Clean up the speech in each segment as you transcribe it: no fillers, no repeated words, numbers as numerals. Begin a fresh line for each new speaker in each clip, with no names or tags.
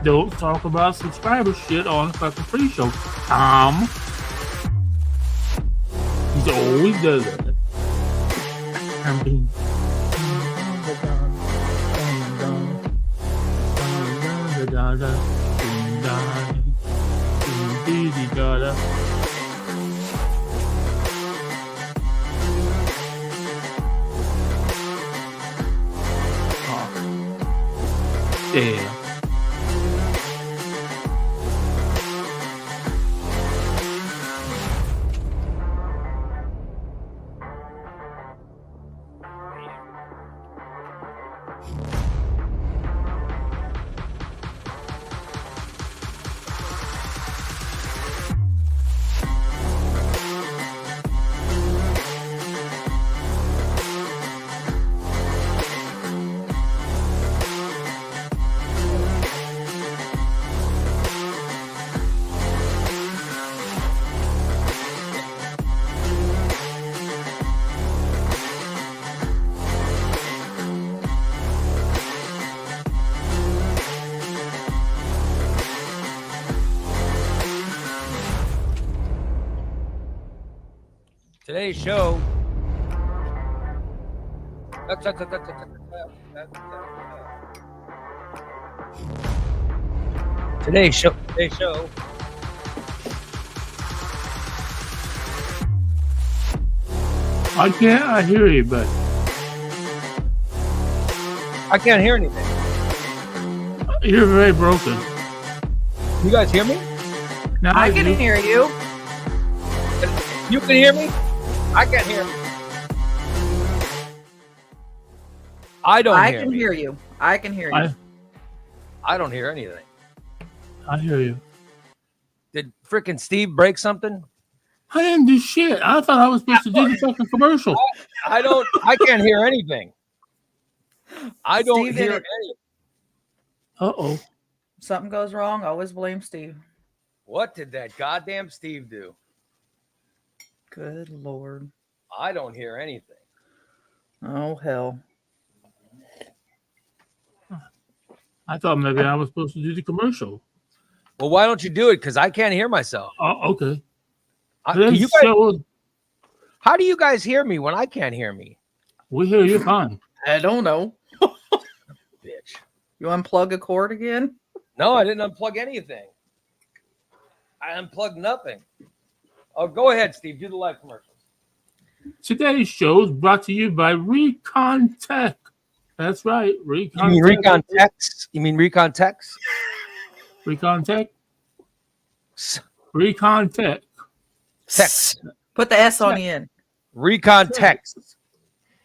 Don't talk about subscriber shit on the fucking pre-show, Tom. He always does that. Yeah.
Today's show. Today's show.
I can't hear you, but
I can't hear anything.
You're very broken.
You guys hear me?
Now
I can hear you.
You can hear me? I can't hear. I can
hear you. I can hear you.
I don't hear anything.
I hear you.
Did frickin' Steve break something?
I didn't do shit. I thought I was supposed to do the fucking commercial.
I can't hear anything. I don't
Steve
hear
did it.
anything.
Uh-oh.
Something goes wrong, always blame Steve.
What did that goddamn Steve do?
Good Lord.
I don't hear anything.
Oh, hell.
I thought maybe I was supposed to do the commercial.
Well, why don't you do it? Because I can't hear myself.
Oh, okay.
How
Today's show,
do you guys hear me when I can't hear me?
we hear you fine.
I don't know.
Bitch.
You unplug a cord again?
No, I didn't unplug anything. I unplugged nothing. Oh, go ahead, Steve. Do the live commercials.
Today's show is brought to you by Recon Tech. That's right, Recon.
You mean Recon Tex? You mean Recon Tex?
Recon Tech. Recon Tech.
Tex.
Put the S on the end.
Recon Tex.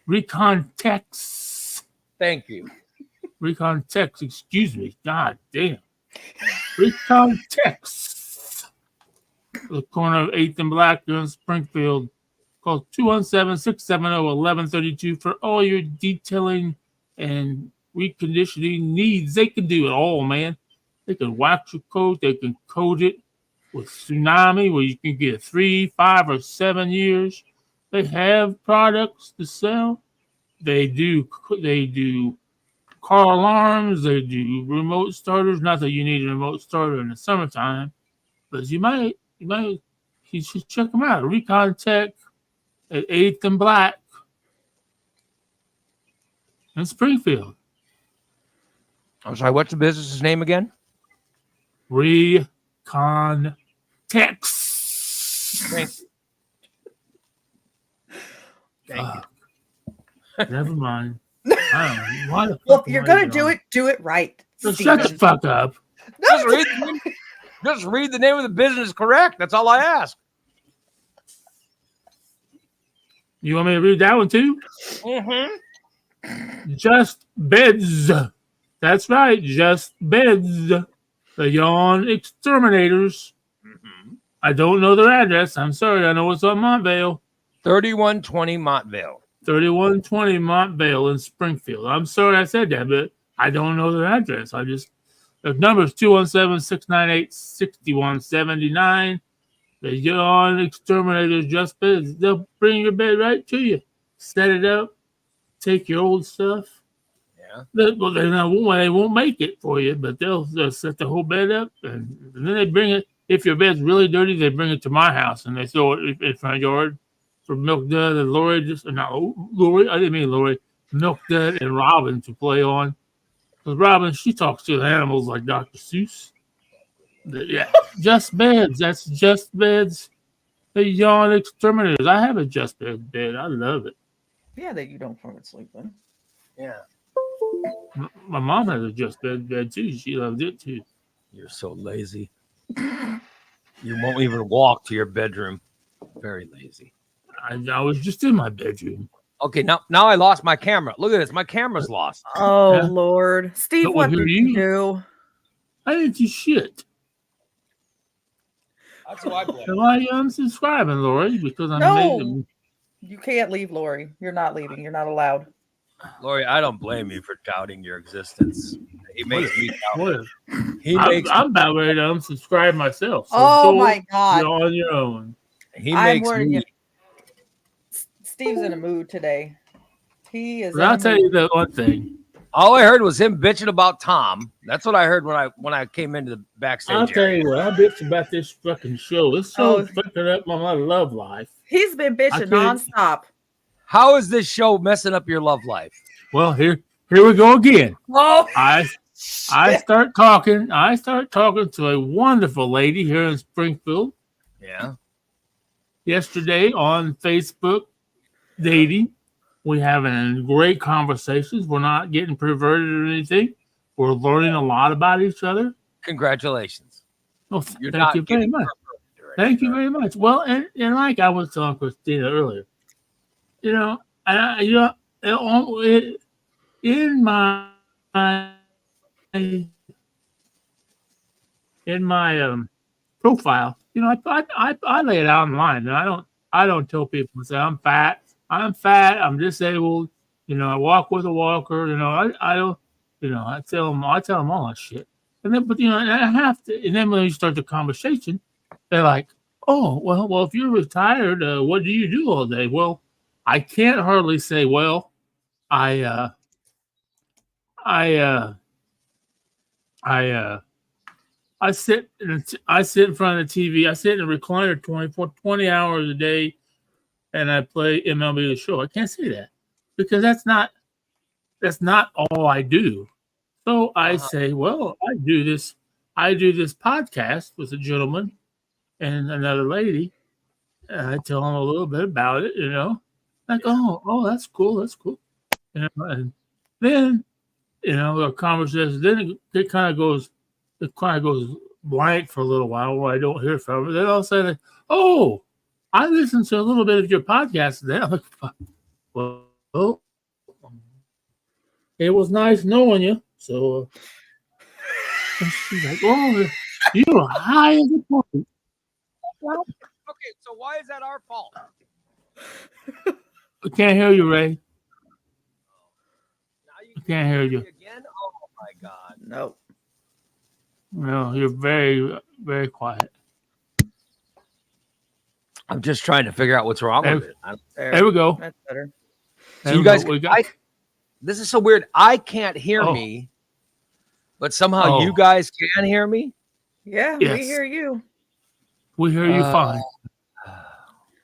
Recon Tech.
Thank you.
Recon Tech. Excuse me. God damn. Recon Tech. The corner of 8th and Black in Springfield. Call 217-670-1132 for all your detailing and reconditioning needs. They can do it all, man. They can wax your coat. They can coat it with Tsunami, where you can get 3, 5, or 7 years. They have products to sell. They do car alarms. They do remote starters. Not that you need a remote starter in the summertime, but you should check them out. Recon Tech at 8th and Black in Springfield.
I'm sorry, what's the business's name again?
Recon Tech.
Thank you. Thank you.
Never mind. I don't know. Why the
Well,
fuck
if you're
am I
going to
doing
do it right.
Just shut the
Steven.
fuck up.
Just read the name of the business correct. That's all I ask.
You want me to read that one too?
Mm-hmm.
Just Beds. That's right. Just Beds. The Yawn Exterminators.
Mm-hmm.
I don't know their address. I'm sorry. I know it's on Montvale.
3120 Montvale.
3120 Montvale in Springfield. I'm sorry I said that, but I don't know their address. The number is 217-698-6179. The Yawn Exterminators Just Beds. They'll bring your bed right to you. Set it up. Take your old stuff.
Yeah. Yeah.
They won't make it for you, but they'll set the whole bed up, and then they bring it. If your bed's really dirty, they bring it to my house and they throw it in front yard for Milk Dud and Lori. Lori. I didn't mean Lori. Milk Dud and Robin to play on. Because Robin, she talks to the animals like Dr. Seuss. Yeah, Just Beds. That's Just Beds. The Yawn Exterminators. I have a Just Beds bed. I love it.
Yeah, that you don't fall asleep in.
Yeah.
My mom has a Just bed too. She loved it too.
You're so lazy. You won't even walk to your bedroom. Very lazy.
I was just in my bedroom.
Okay, now I lost my camera. Look at this. My camera's lost.
Oh,
Yeah.
Lord. Steve,
But
what
we'll
did
hear
you
you.
do?
I didn't do shit.
That's who I blame.
So why are you unsubscribing, Lori? Because I'm
No.
amazing.
You can't leave, Lori. You're not leaving. You're not allowed.
Lori, I don't blame you for doubting your existence. He makes me doubt.
What?
He makes
I'm about ready to unsubscribe myself. So
Oh,
Joel,
my God.
you're on your own.
he
I'm
makes
warning
me.
you. Steve's in a mood today. He is.
But I'll tell you the one thing.
All I heard was him bitching about Tom. That's what I heard when I came into the backstage
I'll tell
area.
you what. I bitch about this fucking show. This show
Oh.
fucking up my love life.
He's been
I
bitching
can't-
nonstop.
How is this show messing up your love life?
Well, here we go again.
Oh,
I start talking to a wonderful lady here in Springfield
Yeah.
yesterday on Facebook dating. We having great conversations. We're not getting perverted or anything. We're learning a lot about each other.
Congratulations.
Well,
You're
thank
not
you very
getting
much.
perverted or
Thank you
anything.
very much. Well, and like I was telling Christina earlier, you know, in my profile, you know, I lay it out online, and I don't tell people, say I'm fat, I'm disabled, you know, I walk with a walker, you know, I don't, you know, I tell them all that shit, and then, but you know, and I have to, and then when you start the conversation, they're like, oh, well, if you're retired, what do you do all day? Well, I can't hardly say, well, I sit in front of the TV. I sit in a recliner 20 hours a day, and I play MLB The Show. I can't say that because that's not all I do. So I say, well, I do this podcast with a gentleman and another lady, and I tell them a little bit about it, you know, like, oh, that's cool, you know, and then, you know, the conversation, then it kind of goes blank for a little while where I don't hear from her. Then all of a sudden, oh, I listened to a little bit of your podcast today. I'm like, well, it was nice knowing you. So she's like, oh, you're high as a point.
Okay, so why is that our fault?
I can't hear you, Ray.
Now you
I can't hear you.
again? Oh my God.
no.
No, you're very, very quiet.
I'm just trying to figure out what's wrong with it.
There we go.
That's better.
So you guys,
we got.
this is so weird. I can't hear
Oh.
me, but somehow
Oh.
you guys can hear me.
Yeah,
Yes.
we hear you.
We hear you
Uh,
fine.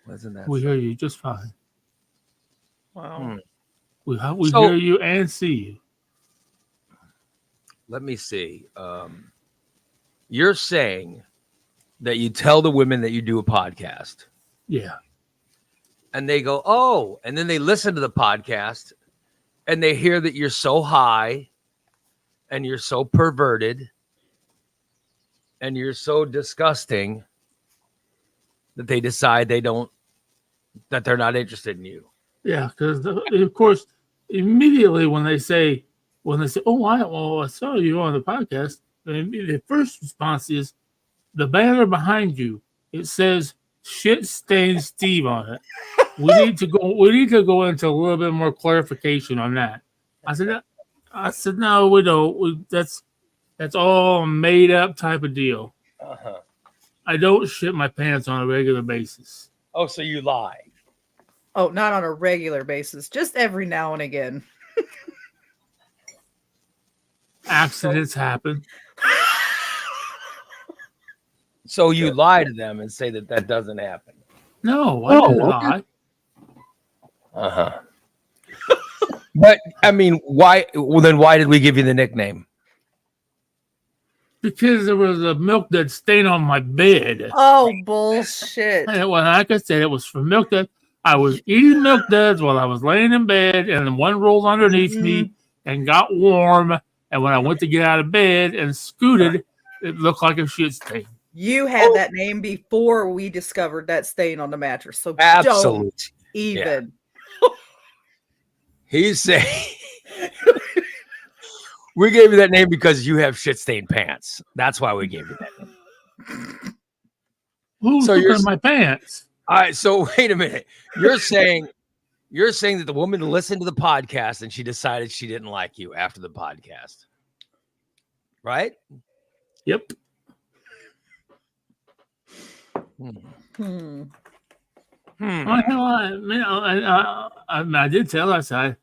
Wasn't that?
We hear you just fine.
Wow.
We
So-
hear you and see you.
Let me see. You're saying that you tell the women that you do a podcast,
Yeah.
and they go, "Oh," and then they listen to the podcast, and they hear that you're so high, and you're so perverted, and you're so disgusting that they decide that they're not interested in you.
Yeah, because of course, immediately when they say, "Oh, I saw you on the podcast," the first response is the banner behind you. It says "Shit Stain Steve" on it. We need to go into a little bit more clarification on that. I said, no, we don't. That's all made up type of deal.
Uh-huh.
I don't shit my pants on a regular basis.
Oh, so you lie.
Oh, not on a regular basis, just every now and again.
Accidents happen.
So you lie to them and say that that doesn't happen.
No, I didn't lie.
Uh-huh. But I mean, why? Well, then why did we give you the nickname?
Because there was a milk that stain on my bed.
Oh, bullshit.
And well, like I said, it was from milk that I was eating milk duds while I was laying in bed, and then one rolled underneath me and got warm. And when I went to get out of bed and scooted, it looked like a shit stain.
You had that name before we discovered that stain on the mattress. So
Absolutely.
don't even.
He's saying we gave you that name because you have shit stained pants. That's why we gave you that name.
Who's
So
looking
you're-
at my pants?
All right, so wait a minute. You're saying that the woman listened to the podcast and she decided she didn't like you after the podcast, right?
Yep.
Hmm.
I did tell her, I said,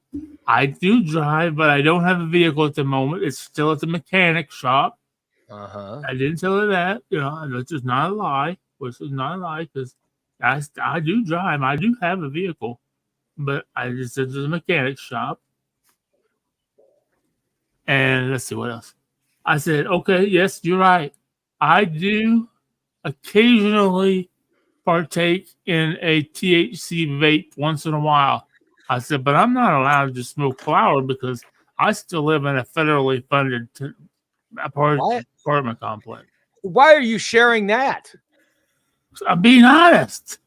I do drive, but I don't have a vehicle at the moment. It's still at the mechanic shop.
Uh-huh.
I didn't tell her that. Which is not a lie. Which is not a lie because I do drive. I do have a vehicle, but I just said to the mechanic shop. And let's see what else. I said, okay, yes, you're right. I do occasionally partake in a THC vape once in a while. I said, but I'm not allowed to smoke flower because I still live in a federally funded apartment complex.
Why are you sharing that?
I'm being honest.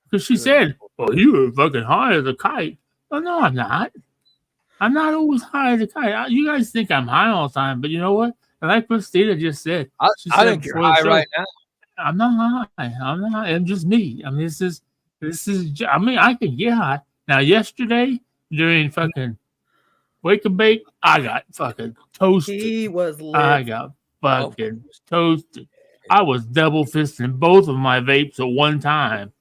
Because she said, well, you were fucking high as a kite. Well, no, I'm not. I'm not always high as a kite. You guys think I'm high all the time, but you know what? And like Christina just said,
I
said
think you're
before the
high
show,
right now.
I'm not high. I'm not. I'm just me. I mean, this is. I mean, I can get high. Now, yesterday during fucking wake and bake, I got fucking toasted.
He was lit.
I got fucking toasted. I was double fisting both of my vapes at one time.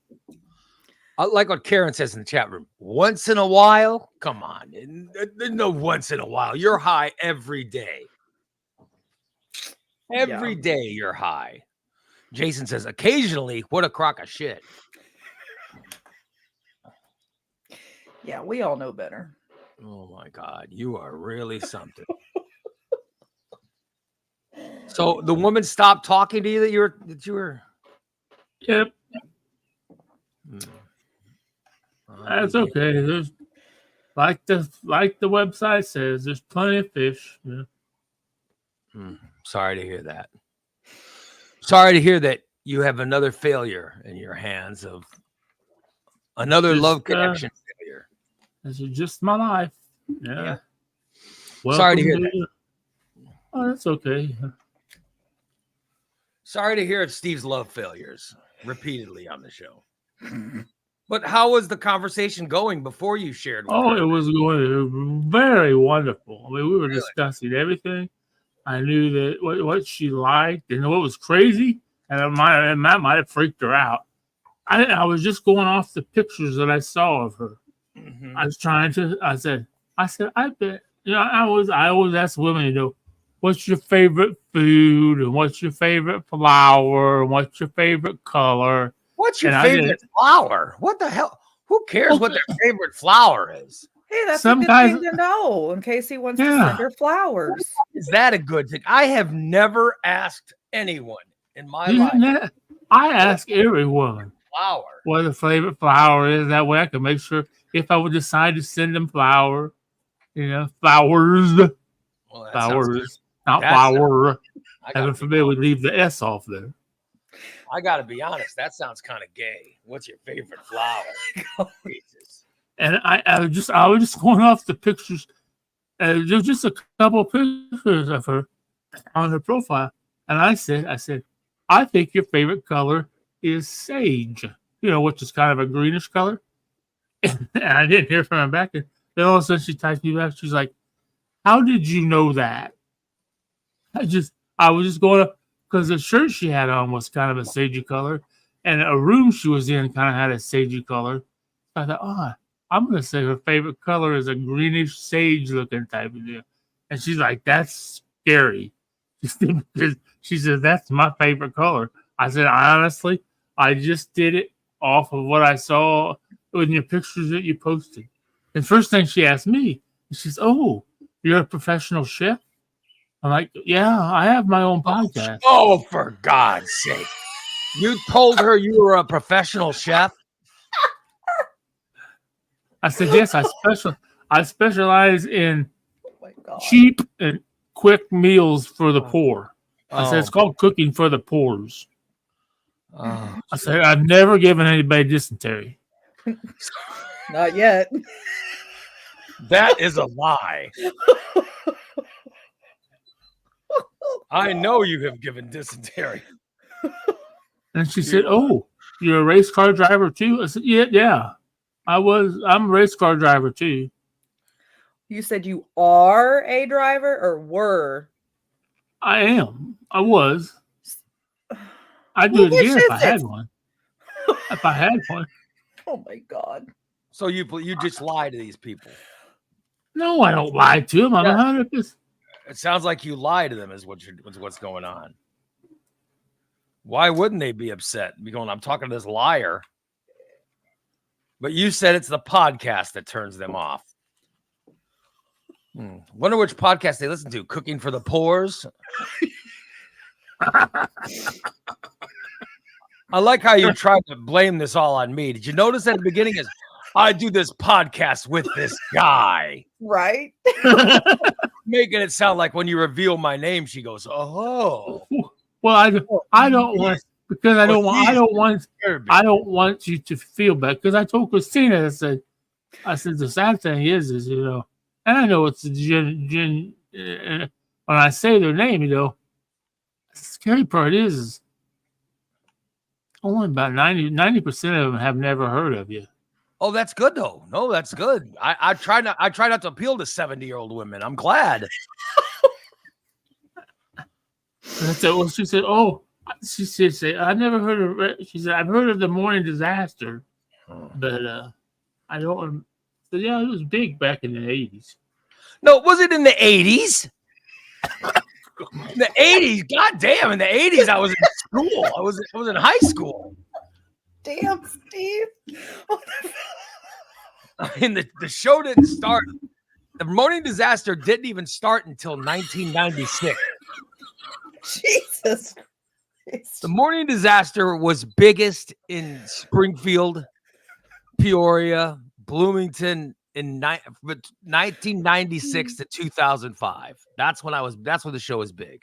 I like what Karen says in the chat room. Once in a while, come on. There's no once in a while. You're high every day. Every day you're high. Jason says, occasionally, what a crock of shit.
Yeah, we all know better.
Oh my God, you are really something. So the woman stopped talking to you that you were.
Yep. That's okay. There's like the website says, there's plenty of fish. Yeah.
Sorry to hear that. Sorry to hear that you have another failure in your hands of another love connection failure.
This is just my life. Yeah.
Sorry to hear that.
Oh, that's okay.
Sorry to hear Steve's love failures repeatedly on the show. But how was the conversation going before you shared? With her?
It was going very wonderful. I mean, we were discussing everything. I knew that what she liked and what was crazy, and that might have freaked her out. I was just going off the pictures that I saw of her.
Mm-hmm.
I was trying to. I said, I bet. I always ask women, what's your favorite food and what's your favorite flower and what's your favorite color.
What's your favorite flower? What the hell? Who cares what their favorite flower is?
Hey, that's
Some
a good
guys-
thing to know in case he wants to send her flowers.
Is that a good thing? I have never asked anyone in my life.
I ask every woman
Flower.
what their favorite flower is. That way I can make sure if I would decide to send them flowers.
Well,
Flowers, not
That's
flower. Heaven forbid we leave the S off there.
I gotta be honest, that sounds kind of gay. What's your favorite flower? Jesus.
And I was just going off the pictures. There's just a couple pictures of her on her profile, and I said, I think your favorite color is sage. Which is kind of a greenish color. And I didn't hear from her back. And then all of a sudden she typed me back. She's like, "How did you know that?" I was just going up because the shirt she had on was kind of a sagey color, and a room she was in kind of had a sagey color. I thought, I'm going to say her favorite color is a greenish sage looking type of deal. And she's like, that's scary. She said, that's my favorite color. I said, honestly, I just did it off of what I saw in your pictures that you posted. And first thing she asked me, she says, oh, you're a professional chef? I'm like, yeah, I have my own podcast.
Oh, for God's sake. You told her you were a professional chef?
I said, yes, I specialize in
Oh my God.
cheap and quick meals for the poor. I said, it's
Oh,
called cooking for the poors.
oh.
I said, I've never given anybody dysentery.
Not yet.
That is a lie. I know you have given dysentery.
And she said, oh, you're a race car driver too? I said, yeah. I'm a race car driver too.
You said you are a driver or were?
I am. I was. I'd do
Well,
it again
which
if I
is
had
it?
one. If I had one.
Oh my God.
So you just lie to these people.
No, I don't lie to them. I'm
Yeah.
100%.
It sounds like you lie to them is what's going on. Why wouldn't they be upset? Be going, I'm talking to this liar. But you said it's the podcast that turns them off. Wonder which podcast they listen to. Cooking for the Poors. I like how you tried to blame this all on me. Did you notice at the beginning is I do this podcast with this guy,
Right?
making it sound like when you reveal my name, she goes, "Oh,
Well, I don't want because I don't want you to feel bad because I told Christina I said the sad thing is and I know it's a when I say their name, the scary part is only about 90% of them have never heard of you.
oh, that's good though. No, that's good. I try not to appeal to 70-year-old women. I'm glad."
And I said, well, she said, oh, she said, I never heard of. She said, I've heard of the Morning Disaster, but I don't. So yeah, it was big back in the 80s.
No, was it in the 80s? The 80s, god damn! In the 80s, I was in school. I was in high school.
Damn, Steve.
I mean, the show didn't start. The Morning Disaster didn't even start until 1996.
Jesus Christ.
The Morning Disaster was biggest in Springfield, Peoria, Bloomington in 1996 to 2005. That's when the show was big.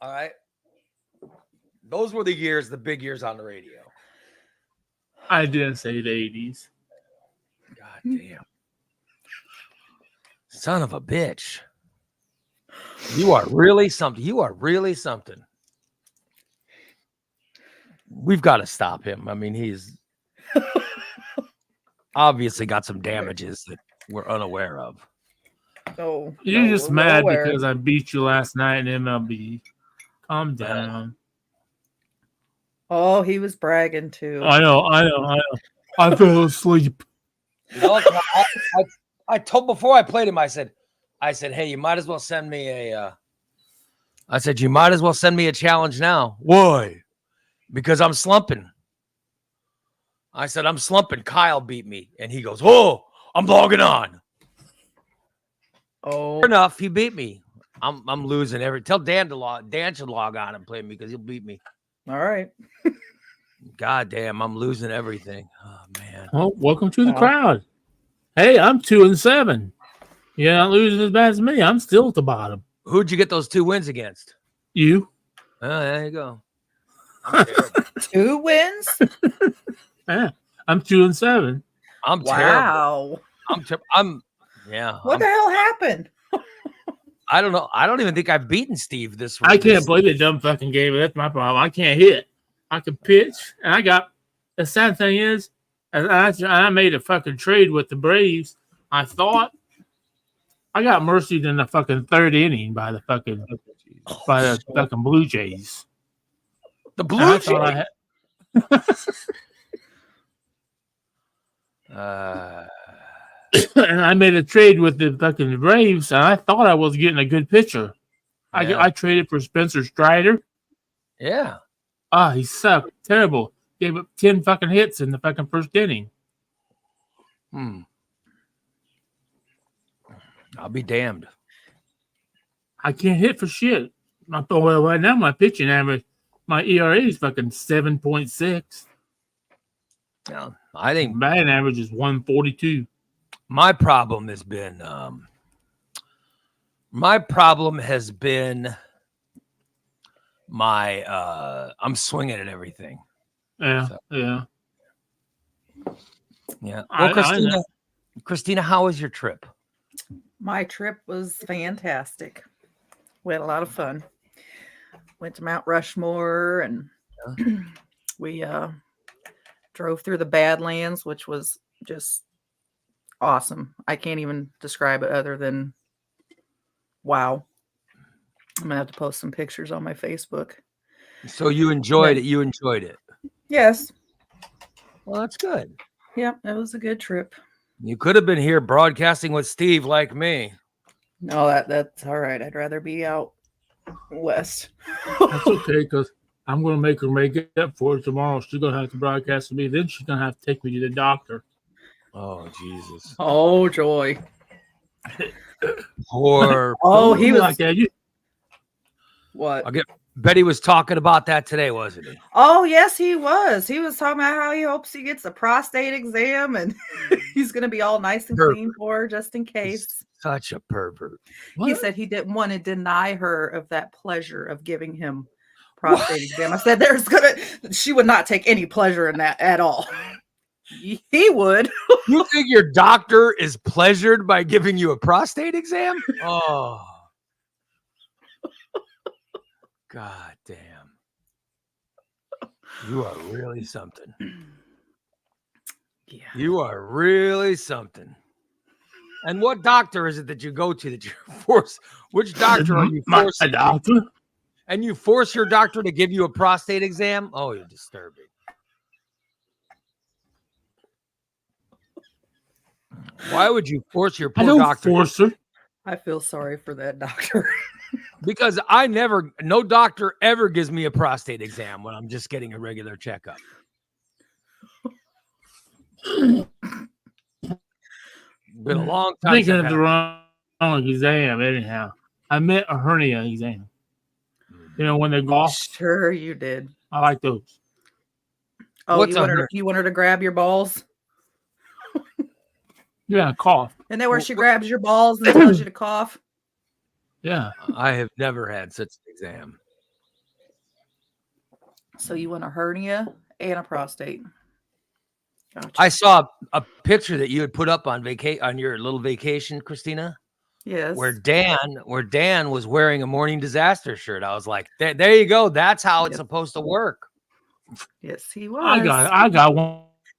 All right. Those were the big years on the radio.
I didn't say the 80s.
God damn. Son of a bitch. You are really something. We've got to stop him. I mean, he's obviously got some damages that we're unaware of.
Oh,
You're
no,
just
we're
mad
aware.
because I beat you last night in MLB. Calm down.
Oh, he was bragging too.
I know. I fell asleep.
You know, I told before I played him, I said, hey, you might as well send me a challenge now. Why? Because I'm slumping. I said, I'm slumping. Kyle beat me. And he goes, oh, I'm logging on.
Oh,
Fair enough. He beat me. I'm losing tell Dan Dan should log on and play me because he'll beat me.
all right.
God damn, I'm losing everything. Oh man.
Well, welcome to the
Wow.
crowd. Hey, I'm 2-7. You're not losing as bad as me. I'm still at the bottom.
Who'd you get those 2 wins against?
You?
Oh, there you go. I'm terrible.
2 wins?
Yeah, I'm 2-7.
I'm terrible.
Wow. What the hell happened?
I don't know. I don't even think I've beaten Steve this week.
I can't play the dumb fucking game. That's my problem. I can't hit. I can pitch, and the sad thing is, I made a fucking trade with the Braves. I thought I got mercied in the fucking 3rd inning by the fucking Blue Jays.
The
And
Blue
I
Jays.
thought and I made a trade with the fucking Braves, and I thought I was getting a good pitcher.
Yeah.
I traded for Spencer Strider.
Yeah.
He sucked. Terrible. Gave up 10 fucking hits in the fucking first inning.
I'll be damned.
I can't hit for shit. Well, right now my pitching average, my ERA is fucking 7.6.
Yeah, I think
Batting average is 142.
my problem has been I'm swinging at everything.
Yeah,
So-
yeah.
Yeah.
I
Well, Christina, how was your trip?
My trip was fantastic. We had a lot of fun. Went to Mount Rushmore and we drove through the Badlands, which was just awesome. I can't even describe it other than wow. I'm gonna have to post some pictures on my Facebook.
So you enjoyed it. You enjoyed it.
Yes.
Well, that's good.
Yep, it was a good trip.
You could have been here broadcasting with Steve like me.
No, that's all right. I'd rather be out west.
That's okay, because I'm going to make her make it up for it tomorrow. She's going to have to broadcast to me. Then she's going to have to take me to the doctor.
Oh, Jesus.
Oh, joy.
Poor.
Oh, he was
like that.
what?
Betty was talking about that today, wasn't he?
Oh, yes, he was. He was talking about how he hopes he gets a prostate exam and he's going to be all nice and
Pervert.
clean for her just in case.
Such a pervert.
He said he didn't want to deny her of that pleasure of giving him prostate exam. I said she would not take any pleasure in that at all. He would.
You think your doctor is pleasured by giving you a prostate exam? Oh. God damn. You are really something.
Yeah.
You are really something. And what doctor is it that you go to that you force? Which doctor are you
My
forcing?
doctor?
And you force your doctor to give you a prostate exam? Oh, you're disturbing. Why would you force your
I
poor
don't
doctor?
force her.
I feel sorry for that doctor.
Because no doctor ever gives me a prostate exam when I'm just getting a regular checkup. Been a long time.
Thinking
since
of
I've
the
had-
wrong exam, anyhow. I meant a hernia exam. You know, when they golf,
Sure, you did.
I like those.
Oh,
What's
you want her to grab your balls?
Yeah, cough.
Isn't that where she grabs your balls and tells you to cough?
Yeah.
I have never had such an exam.
So you want a hernia and a prostate. Gotcha.
I saw a picture that you had put up on your little vacation, Christina,
Yes.
where Dan was wearing a Morning Disaster shirt. I was like, there you go. That's how it's
Yep.
supposed to work.
Yes, he was.
I got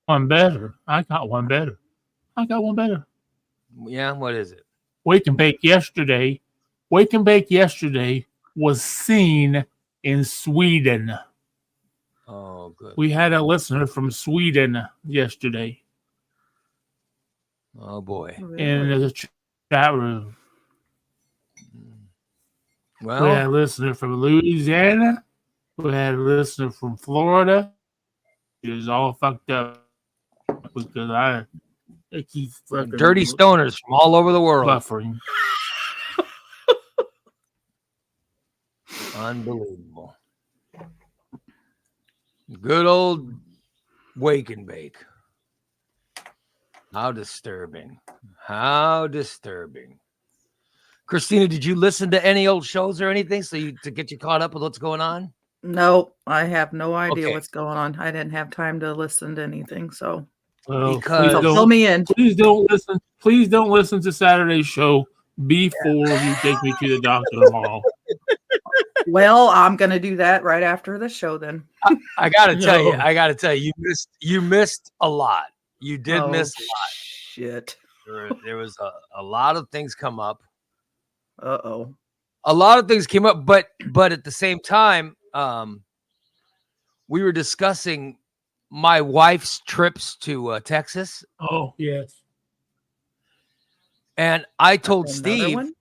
one better. I got one better.
Yeah, what is it?
Wake and Bake yesterday was seen in Sweden.
Oh, good.
We had a listener from Sweden yesterday
Oh boy.
in the chat room. We had
Well,
a listener from Louisiana. We had a listener from Florida. It was all fucked up because they keep fucking
dirty stoners from all over the world.
buffering.
Unbelievable. Good old wake and bake. How disturbing. How disturbing. Christina, did you listen to any old shows or anything to get you caught up with what's going on?
Nope, I have no idea
Okay.
what's going on. I didn't have time to listen to anything, so
Well,
Because-
fill me in.
please don't listen. Please don't listen to Saturday's show before you take me to the doctor tomorrow.
Well, I'm gonna do that right after the show then.
I gotta tell you,
No.
you missed a lot. You did
Oh,
miss a lot.
shit.
There was a lot of things come up.
Uh-oh.
A lot of things came up, but at the same time, we were discussing my wife's trips to Texas,
Oh yes.
And I told
Another
Steve,
one?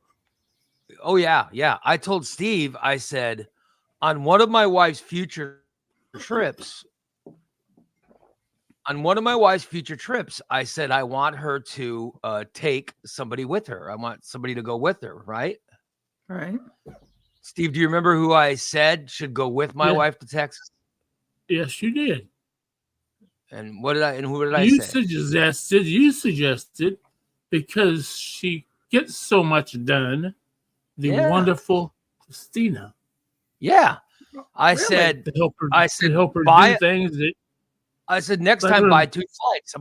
oh yeah. I told Steve, I said, on one of my wife's future trips, I said, I want her to take somebody with her. I want somebody to go with her, right?
Right.
Steve, do you remember who I said should go with my
Yeah.
wife to Texas?
Yes, you did.
And who did I say?
You suggested because she gets so much done, the
Yeah.
wonderful Christina.
Yeah. I
Really?
said,
To help her,
I said,
to help her
buy
do things that
I said, next
Let
time
her-
buy 2 flights.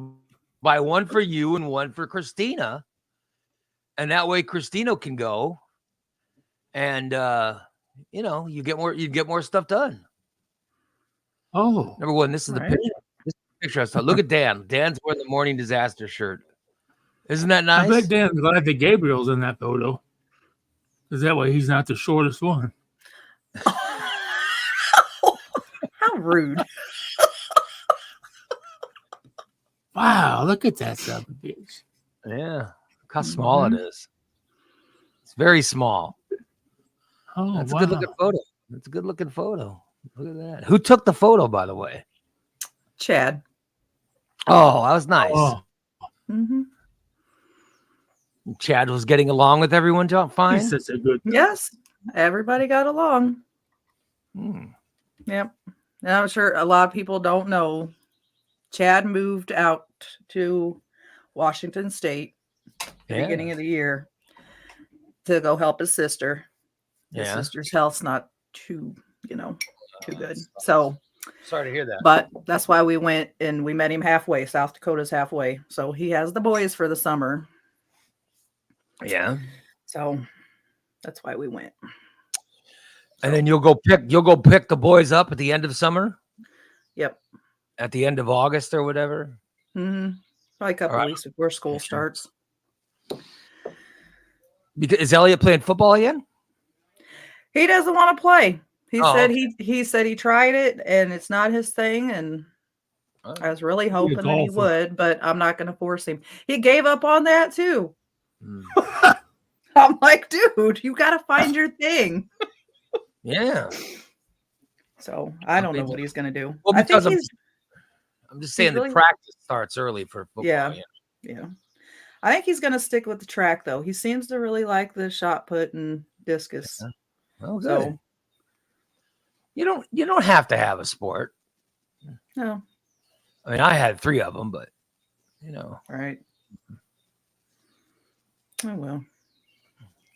Buy one for you and one for Christina. And that way Christina can go. And you get more stuff done.
oh,
Number one, this is the
Right.
picture. This is the picture I saw. Look at Dan. Dan's wearing the morning disaster shirt. Isn't that
I
nice?
bet Dan's glad that Gabriel's in that photo. Because that way he's not the shortest one.
How rude.
Wow, look at that son of a bitch.
Yeah. Look how small it is. It's very small.
Oh,
That's
wow.
a good looking photo. That's a good looking photo. Look at that. Who took the photo, by the way?
Chad.
Oh, that was nice.
Oh,
Mm-hmm.
Chad was getting along with everyone fine.
he's such a good guy.
Yes. Everybody got along.
Hmm.
Yep. And I'm sure a lot of people don't know. Chad moved out to Washington State
Yeah.
beginning of the year to go help his sister. His
Yeah.
sister's health's not too good. So,
Sorry to hear that.
but that's why we went and we met him halfway. South Dakota's halfway. So he has the boys for the summer.
Yeah.
So that's why we went.
And then you'll go pick the boys up at the end of summer,
Yep.
at the end of August or whatever.
Mm-hmm. Probably a couple
All right.
weeks before school starts.
Because is Elliot playing football again?
He doesn't want to play. He
Oh,
said
okay.
he said he tried it and it's not his thing. And
Oh.
I was really hoping that he
golfer.
would, but I'm not going to force him. He gave up on that too.
Hmm.
I'm like, dude, you got to find your thing.
Yeah.
So I don't know
mean,
what he's going to do.
Well,
I think
because I'm just saying
really-
the practice starts early for football.
Yeah. Yeah. I think he's going to stick with the track though. He seems to really like the shot put and discus.
Oh, good.
So
You don't have to have a sport.
no,
I mean, I had 3 of them, but
right. Oh well.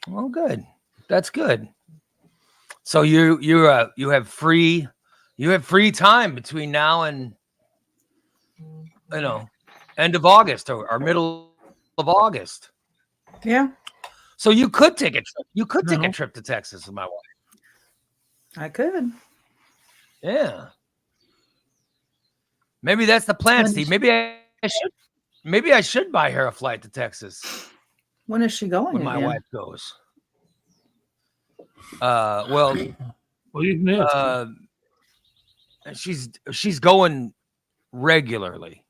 well, good. That's good. So you have free time between now and end of August or middle of August.
Yeah,
So you could take a trip. You could take a
No.
trip to Texas with my wife.
I could.
Yeah. Maybe that's the plan,
When
Steve.
is-
Maybe I should buy her a flight to Texas
When is she going
when my
again?
wife goes. Well,
Well, you missed.
she's going regularly.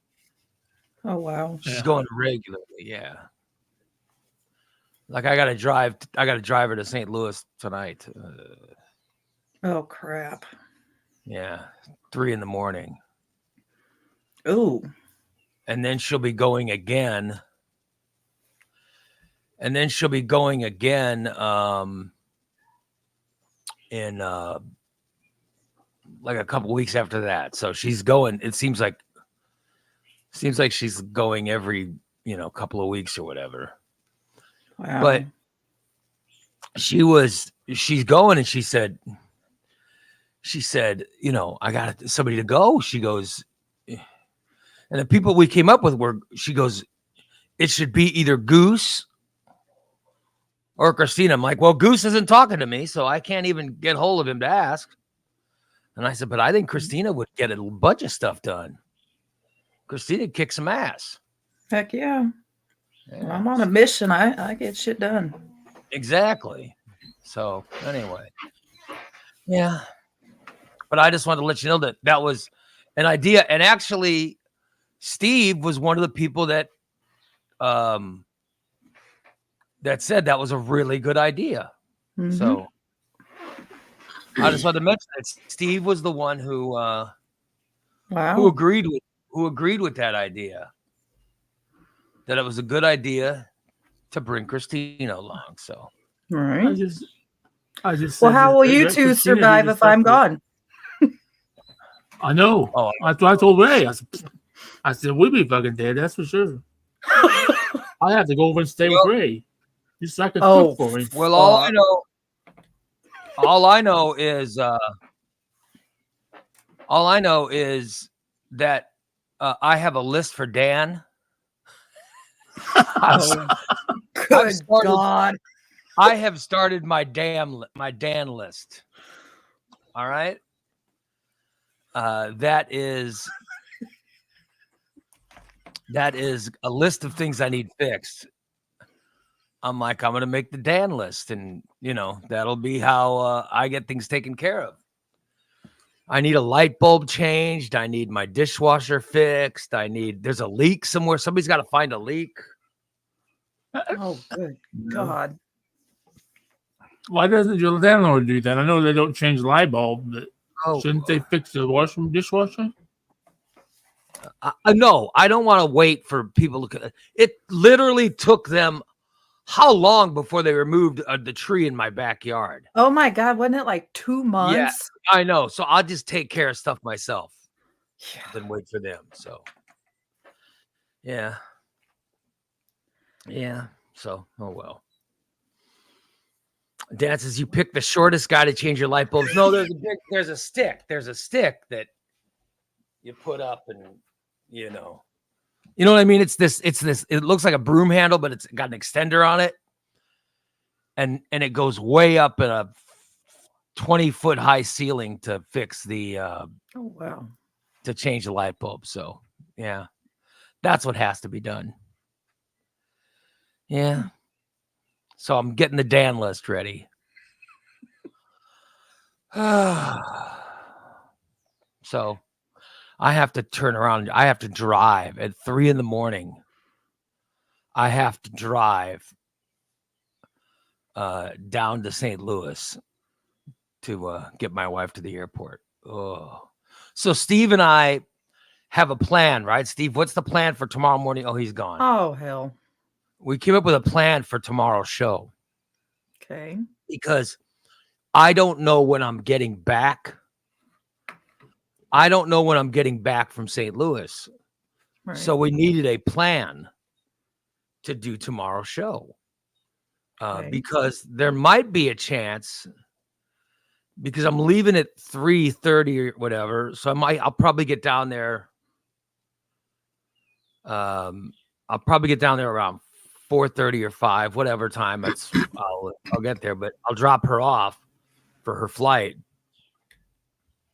Oh wow.
She's
Yeah.
going regularly, yeah. Like I gotta drive her to St. Louis tonight.
Oh crap.
Yeah, 3 a.m.
Ooh.
And then she'll be going again. In like a couple weeks after that. So she's going. It seems like she's going every couple of weeks or whatever.
Wow.
But she's going, and she said, I got somebody to go. She goes, and the people we came up with she goes, it should be either Goose or Christina. I'm like, well, Goose isn't talking to me, so I can't even get hold of him to ask. And I said, but I think Christina would get a bunch of stuff done. Christina kicks some ass.
Heck yeah.
Yeah.
Well, I'm on a mission. I get shit done.
Exactly. So anyway, yeah. But I just wanted to let you know that was an idea. And actually, Steve was one of the people that that said that was a really good idea.
Mhm.
So I just wanted to mention that Steve was the one who
Wow.
agreed with that idea. That it was a good idea to bring Christina along. So
All
I
right.
just
Well,
said
how
that-
will you
that
two
Christina did
survive
the
if I'm
stuff that-
gone?
I know.
Oh,
That's what I told Ray. I said we'll be fucking dead. That's for sure. I have to go over and stay with Ray. Just so I can
Oh,
cook for him.
well, all I know is that I have a list for Dan.
Oh, good
started-
God.
I have started my Dan list. All right. That is a list of things I need fixed. I'm going to make the Dan list, and that'll be how I get things taken care of. I need a light bulb changed. I need my dishwasher fixed. There's a leak somewhere. Somebody's got to find a leak.
Oh, good God.
Why doesn't your landlord do that? I know they don't change the light bulb, but shouldn't they fix the dishwasher?
No, I don't want to wait for people to. It literally took them how long before they removed the tree in my backyard?
Oh my God. Wasn't it like 2 months?
Yeah, I know. So I'll just take care of stuff myself
Yeah.
than wait for them. So, yeah. Yeah. So, oh well. Dan says you pick the shortest guy to change your light bulbs. No, there's a stick. There's a stick that you put up, and you know what I mean. It's this. It looks like a broom handle, but it's got an extender on it, and it goes way up in a 20-foot high ceiling to fix the.
Oh wow.
To change the light bulb. So yeah, that's what has to be done. Yeah. So I'm getting the Dan list ready. So I have to turn around. I have to drive at 3 a.m. I have to drive down to St. Louis to get my wife to the airport. Oh, so Steve and I have a plan, right? Steve, what's the plan for tomorrow morning? Oh, he's gone.
Oh, hell.
We came up with a plan for tomorrow's show
Okay.
because I don't know when I'm getting back. I don't know when I'm getting back from St. Louis.
Right.
So we needed a plan to do tomorrow's show
Okay.
because there might be a chance because I'm leaving at 3:30 or whatever. So I'll probably get down there. I'll probably get down there around 4:30 or 5, whatever time I'll get there, but I'll drop her off for her flight.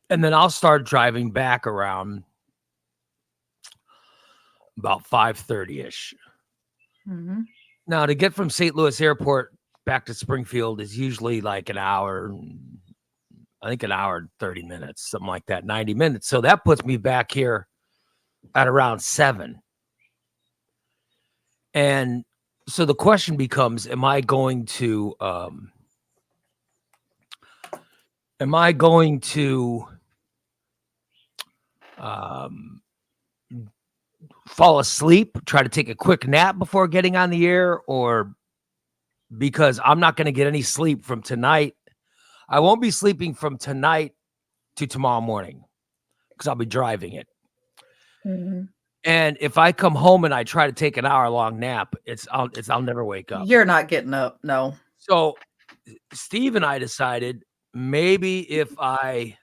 And then I'll start driving back around about 5:30-ish.
Mhm.
Now, to get from St. Louis Airport back to Springfield is usually like an hour, I think an hour and 30 minutes, something like that, 90 minutes. So that puts me back here at around 7. And so the question becomes, am I going to fall asleep, try to take a quick nap before getting on the air, or because I'm not going to get any sleep from tonight. I won't be sleeping from tonight to tomorrow morning because I'll be driving it.
Mhm.
And if I come home and I try to take an hour-long nap, I'll never wake up.
You're not getting up. No.
So Steve and I decided maybe if I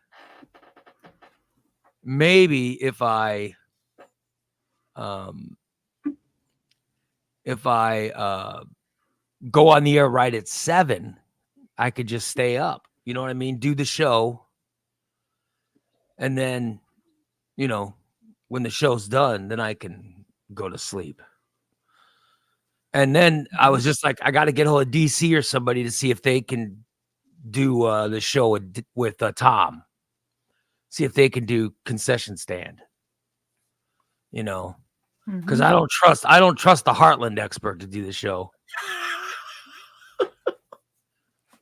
go on the air right at 7, I could just stay up. You know what I mean? Do the show. And then, when the show's done, then I can go to sleep. And then I was just like, I got to get hold of DC or somebody to see if they can do the show with Tom. See if they can do concession stand. Because
Mhm.
I don't trust the Heartland expert to do the show.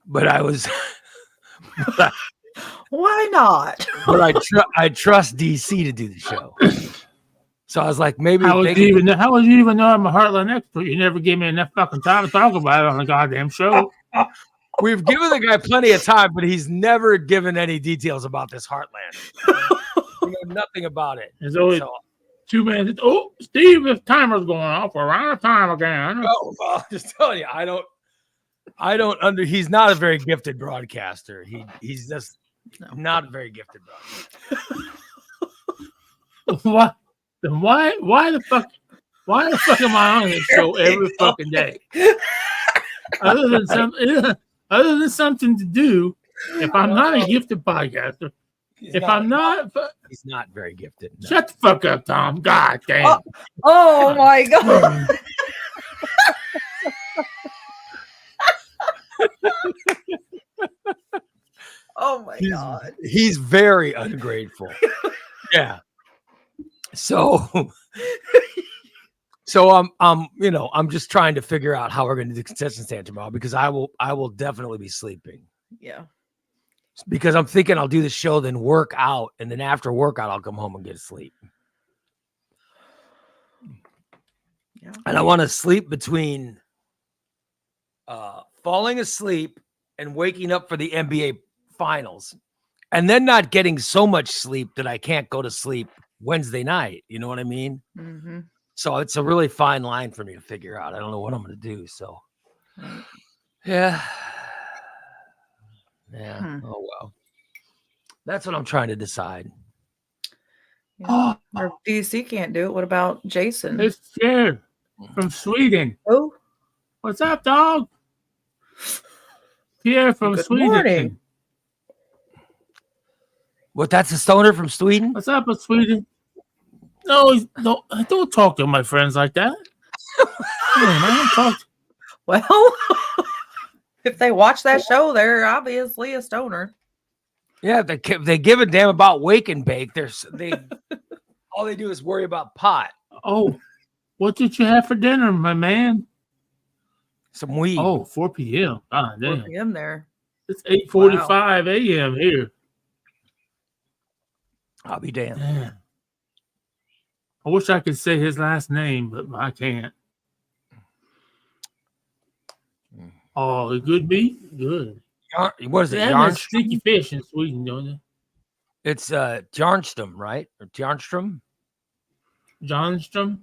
but I was,
Why not?
but I trust DC to do the show. So I was like, maybe
How would
they
you
could-
even know I'm a Heartland expert? You never gave me enough fucking time to talk about it on the goddamn show.
we've given the guy plenty of time, but he's never given any details about this Heartland. We know nothing about it.
There's always
So,
2 minutes. Oh, Steve, this timer's going off. We're out of time again.
oh, well, I'm just telling you, he's not a very gifted broadcaster. He's just not a very gifted broadcaster.
What? Then why the fuck am I on this show every fucking day? Other than something to do, if I'm not a gifted podcaster,
He's
I'm not,
he's not very gifted. No.
shut the fuck up, Tom. God damn.
Oh my God. Oh my God.
He's very ungrateful. Yeah. So I'm just trying to figure out how we're going to do the concession stand tomorrow, because I will definitely be sleeping,
Yeah.
because I'm thinking I'll do the show, then work out, and then after workout I'll come home and get sleep.
Yeah.
And I want to sleep between falling asleep and waking up for the NBA finals, and then not getting so much sleep that I can't go to sleep Wednesday night. You know what I mean?
Mm-hmm.
So it's a really fine line for me to figure out. I don't know what I'm going to do. So, yeah. Yeah. Oh, well. That's what I'm trying to decide.
Yeah. Or if DC can't do it, what about Jason?
It's Jared from Sweden.
Oh,
What's up, dog? Pierre from
Good
Sweden.
morning.
What? That's a stoner from Sweden?
What's up with Sweden? No, don't talk to my friends like that. Come on, man, talk.
well, if they watch that show, they're obviously a stoner.
Yeah, they give a damn about wake and bake. They all they do is worry about pot.
Oh, what did you have for dinner, my man?
Some weed.
Oh, 4 p.m. God damn.
Him there.
It's 8:45 a.m. here.
I'll be damned.
Damn. I wish I could say his last name, but I can't. Oh, good meat? Good.
What is it?
They have that sticky fish in Sweden, don't they?
It's Jarnstrom, right? Or Jarnstrom?
Johnstrom?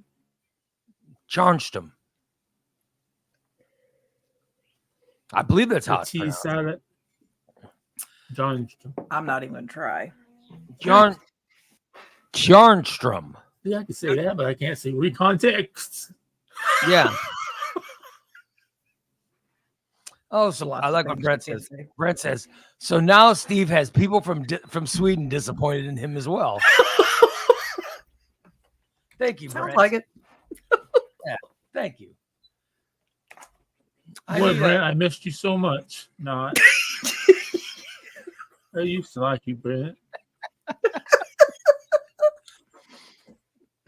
Jarnstrom. I believe that's how
The
it's
T
pronounced.
salad. Johnstrom.
I'm not even going to try.
Jarnstrom.
Yeah, I can say that, but I can't say recontext.
Yeah. Oh, so
Lots
I
of
like what
things
Brett
you can't
says.
say.
Brett says, so now Steve has people from Sweden disappointed in him as well. Thank you,
Sounds
Brett.
like it.
Thank you.
Boy, Brent, I missed you so much. No, I used to like you, Brent.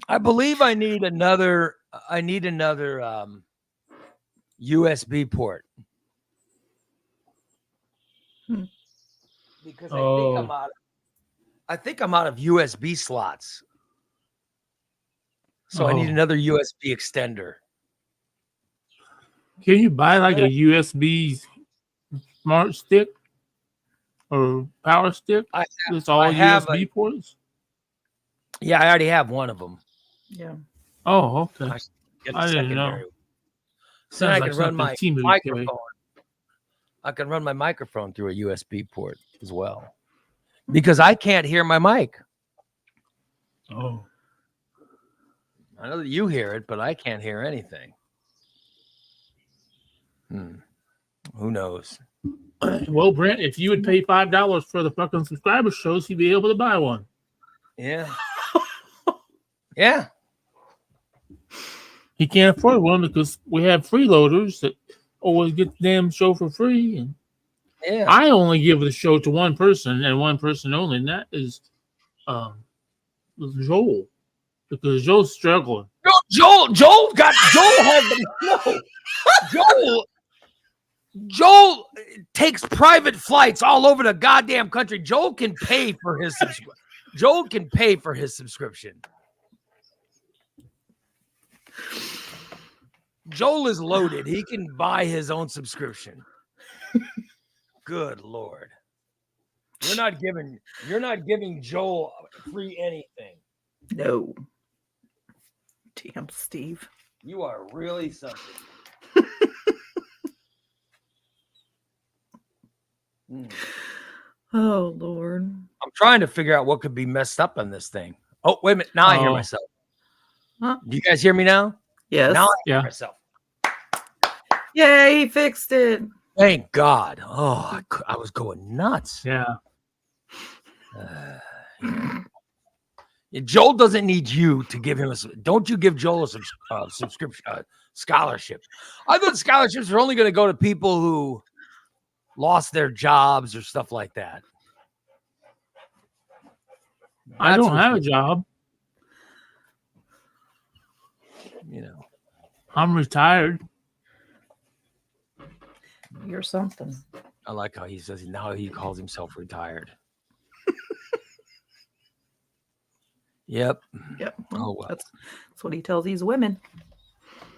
I believe I need another USB port. Because I think I'm out of USB slots. So I need
Oh.
another USB extender.
Can you buy like a USB smart stick or power stick? It's all
I have
USB ports.
Yeah, I already have one of them.
Yeah.
Oh, okay.
Get the
I didn't know.
secondary. So then I
Sounds like
can run my
something Temu
microphone.
carry.
I can run my microphone through a USB port as well, because I can't hear my mic.
Oh,
I know that you hear it, but I can't hear anything. Who knows?
well, Brent, if you would pay $5 for the fucking subscriber shows, you'd be able to buy one.
Yeah. Yeah.
He can't afford one because we have freeloaders that always get the damn show for free. And
Yeah.
I only give the show to one person and one person only, and that is Joel, because Joel's struggling.
Joel has the no. Joel takes private flights all over the goddamn country. Joel can pay for his subscription. Joel is loaded. He can buy his own subscription. Good Lord. You're not giving Joel free anything.
No. Damn, Steve.
You are really something.
Oh, Lord.
I'm trying to figure out what could be messed up on this thing. Oh, wait a minute. Now I hear myself.
Huh?
Do you guys hear me now?
Yes.
Now I hear
Yeah.
myself.
Yay, he fixed it.
Thank God. Oh, I was going nuts.
Yeah.
Joel doesn't need you to give him don't you give Joel a subscription scholarship. I thought scholarships are only going to go to people who lost their jobs or stuff like that.
I don't have a job.
You know,
I'm retired.
You're something.
I like how he says now he calls himself retired. Yep.
Yep.
Oh, well.
That's what he tells these women.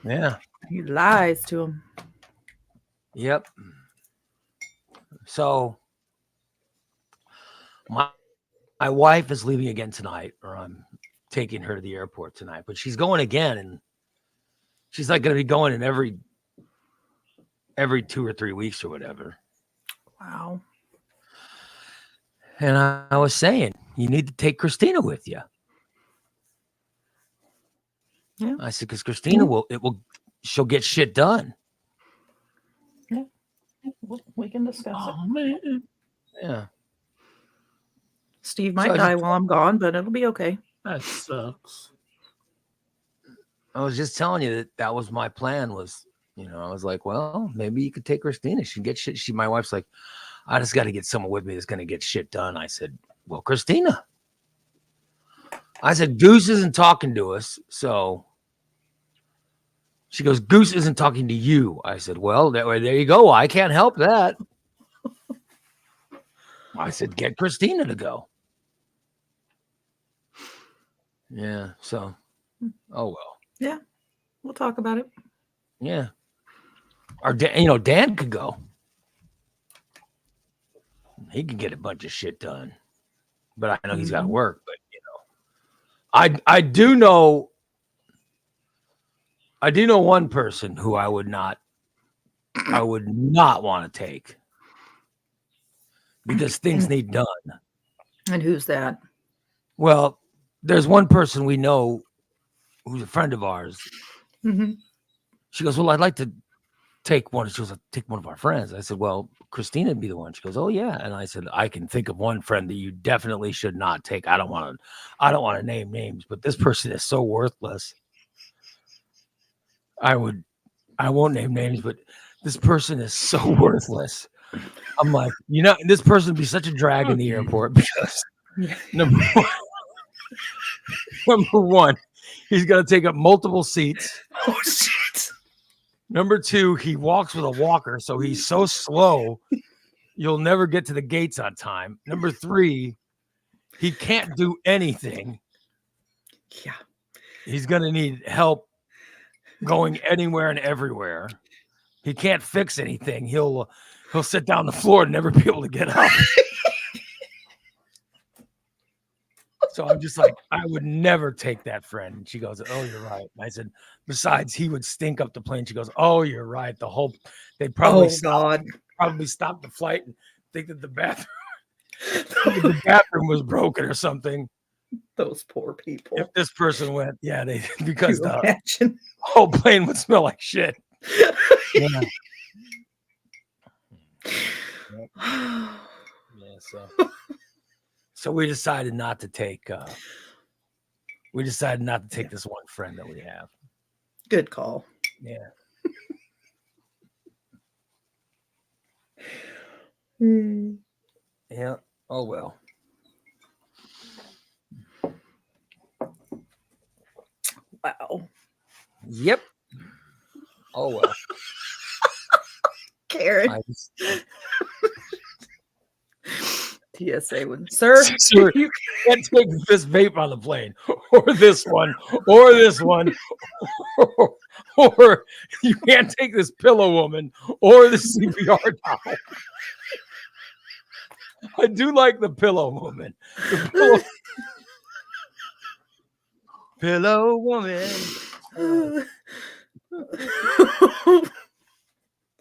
Yeah.
He lies to them.
Yep. So my wife is leaving again tonight, or I'm taking her to the airport tonight, but she's going again, and she's like going to be going in every 2 or 3 weeks or whatever.
Wow.
And I was saying, you need to take Christina with you.
Yeah.
I said, because Christina she'll get shit done.
Yeah. We can discuss it.
Oh man.
Yeah.
Steve might
So
die while I'm gone, but it'll be okay.
That sucks.
I was just telling you that was my plan was, I was like, well, maybe you could take Christina. She can get shit. My wife's like, I just got to get someone with me that's going to get shit done. I said, well, Christina. I said, Goose isn't talking to us. So she goes, Goose isn't talking to you. I said, well, there you go. I can't help that. I said, get Christina to go. Yeah. So, oh, well.
Yeah. We'll talk about it.
Yeah. Or, Dan could go. He can get a bunch of shit done. But I know he's got to work. But, I do know one person who I would not want to take because things need done.
And who's that?
Well, there's one person we know who's a friend of ours.
Mm-hmm.
She goes, well, I'd like to take one. She goes, take one of our friends. I said, well, Christina would be the one. She goes, oh yeah. And I said, I can think of one friend that you definitely should not take. I don't want to name names, but this person is so worthless. I won't name names, but this person is so worthless. I'm like, this person would be such a drag in the airport because number one, he's got to take up multiple seats.
Oh shit.
Number two, he walks with a walker, so he's so slow, you'll never get to the gates on time. Number three, he can't do anything.
Yeah.
He's going to need help going anywhere and everywhere. He can't fix anything. He'll sit down on the floor and never be able to get up. So I'm just like, I would never take that friend. And she goes, oh, you're right. And I said, besides, he would stink up the plane. She goes, oh, you're right. They'd probably stop the flight and think that the bathroom was broken or something.
Those poor people.
If this person went, because the
Imagine.
whole plane would smell like shit. Yeah. So we decided not to take this one friend that we have.
Good call.
Yeah. Yeah. Oh well.
Wow.
Yep. Oh well.
Karen.
I just-
TSA would, sir.
Sir, you can't take this vape on the plane, or this one, or this one, or you can't take this pillow woman, or the CPR towel. I do like the pillow woman. The pillow woman.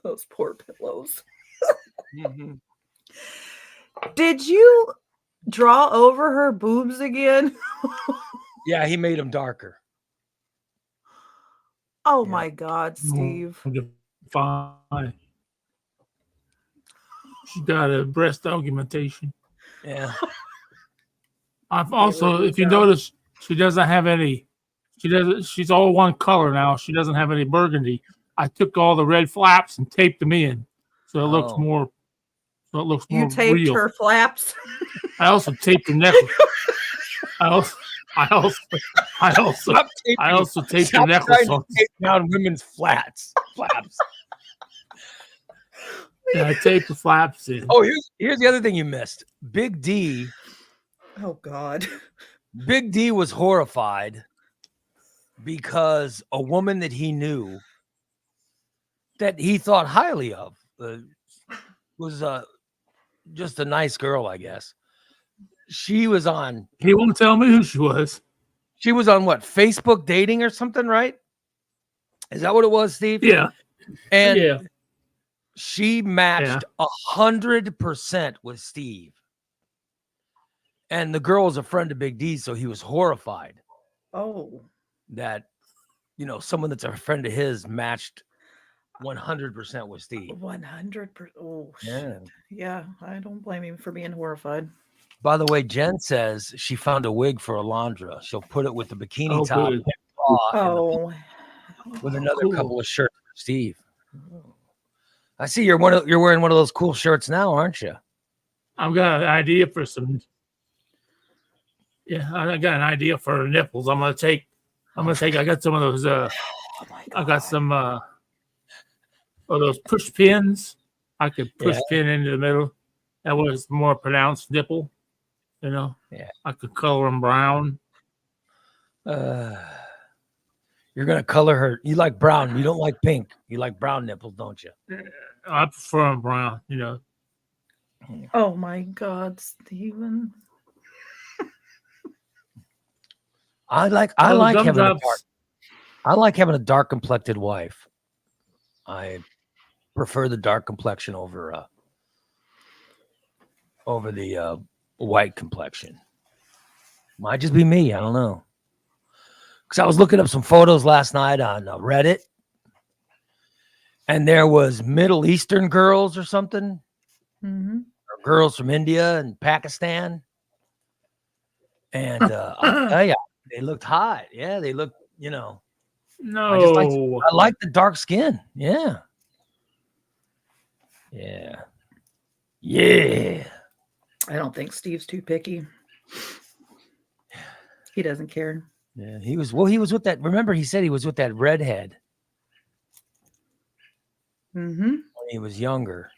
Those poor pillows.
Mhm.
Did you draw over her boobs again?
Yeah, he made them darker.
Oh
Yeah.
my God, Steve.
Fine. She's got a breast augmentation.
Yeah.
I've also,
we
if you
go.
notice, she doesn't have any. She doesn't. She's all one color now. She doesn't have any burgundy. I took all the red flaps and taped them in, so it looks
Oh.
more. So it looks
You
more
taped
real.
her flaps.
I also taped the necklace. I also
Stop taping-
taped the
stop
necklace
trying
on.
to tape down women's flaps.
Yeah, I taped the flaps in.
Oh, here's the other thing you missed. Big D
Oh God.
Big D was horrified because a woman that he knew that he thought highly of was just a nice girl, I guess. She was on
He won't tell me who she was.
what, Facebook dating or something, right? Is that what it was, Steve?
Yeah,
And
yeah.
she matched 100% with Steve. And the girl was a friend of Big D, so he was horrified
Oh.
that, someone that's a friend of his matched 100% with Steve.
100%. Oh,
Yeah.
shit. Yeah, I don't blame him for being horrified.
By the way, Jen says she found a wig for Alondra. She'll put it with the bikini
Oh,
top
good.
Oh.
with another
cool.
couple of shirts for Steve. I see you're wearing one of those cool shirts now, aren't you?
I've got an idea for some. Yeah, I got an idea for nipples. I'm gonna take. I got some of those.
Oh my God.
I got some of those push pins. I could push
Yeah.
pin into the middle. That was more pronounced nipple.
Yeah.
I could color them brown.
You're gonna color her. You like brown. You don't like pink. You like brown nipples, don't you?
I prefer them brown.
Oh my God, Steven.
I like
Well,
having
gumdrops-
I like having a dark complected wife. I prefer the dark complexion over the white complexion. Might just be me. I don't know. Because I was looking up some photos last night on Reddit, and there was Middle Eastern girls or something,
Mm-hmm.
or girls from India and Pakistan, and I'll tell you, they looked hot. Yeah, they looked.
No.
I like the dark skin. Yeah. Yeah. Yeah.
I don't think Steve's too picky. He doesn't care.
Yeah. He was with that. Remember, he said he was with that redhead
Mm-hmm.
when he was younger.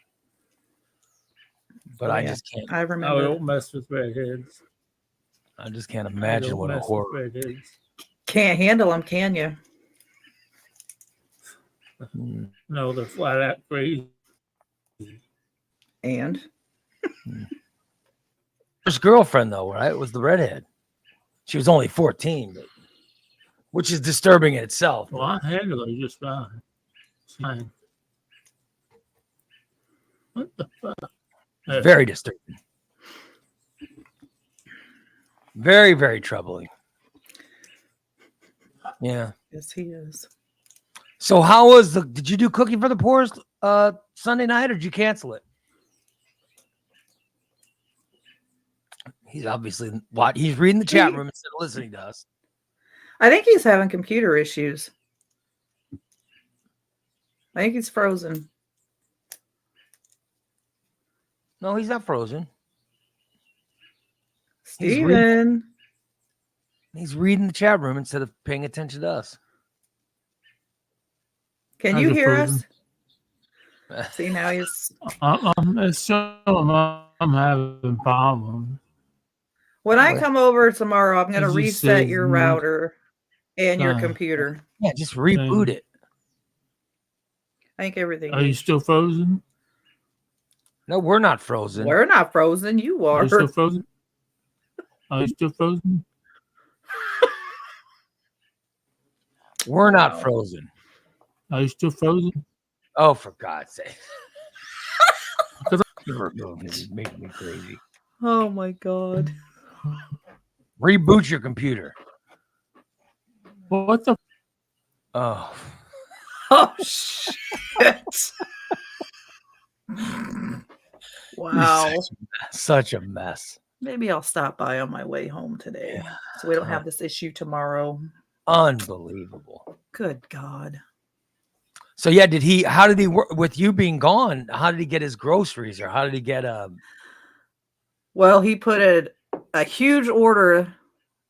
But
Oh,
I
yeah.
just can't.
I
I
remember.
don't mess with redheads.
I just can't
I
imagine
don't
what a
mess
horror.
with redheads.
Can't handle them, can you?
No, they're flat out crazy.
And
First girlfriend, though, right? Was the redhead. She was only 14, which is disturbing in itself.
Well, I handle her just fine. It's fine. What the fuck?
Very disturbing. Very, very troubling. Yeah.
yes, he is.
So how was did you do Cooking for the Poor's Sunday night, or did you cancel it? He's obviously he's reading the chat room instead of listening to us.
I think he's having computer issues. I think he's frozen.
No, he's not frozen. He's
Steven.
He's reading the chat room instead of paying attention to us.
Can
How's
you
it
hear
frozen?
us? See, now he's.
It's showing I'm having problems.
When I come over tomorrow, I'm going to
It just
reset
says
your
no.
router and your
Uh,
computer.
Yeah, just reboot
Dang.
it.
I think everything.
Are you
is.
still frozen?
No, we're not frozen.
We're not frozen. You
Are
are.
you still frozen? Are you still frozen?
We're not
Wow.
frozen.
Are you still frozen?
Oh, for God's sake.
'Cause
You're making me crazy.
Oh my God.
Reboot your computer.
What the?
Oh.
Oh shit. Wow.
Such a mess.
Maybe I'll stop by on my way home today, so we don't have this issue tomorrow.
Unbelievable.
Good God.
So yeah, how did he work with you being gone? How did he get his groceries, or how did he get
Well, he put a huge order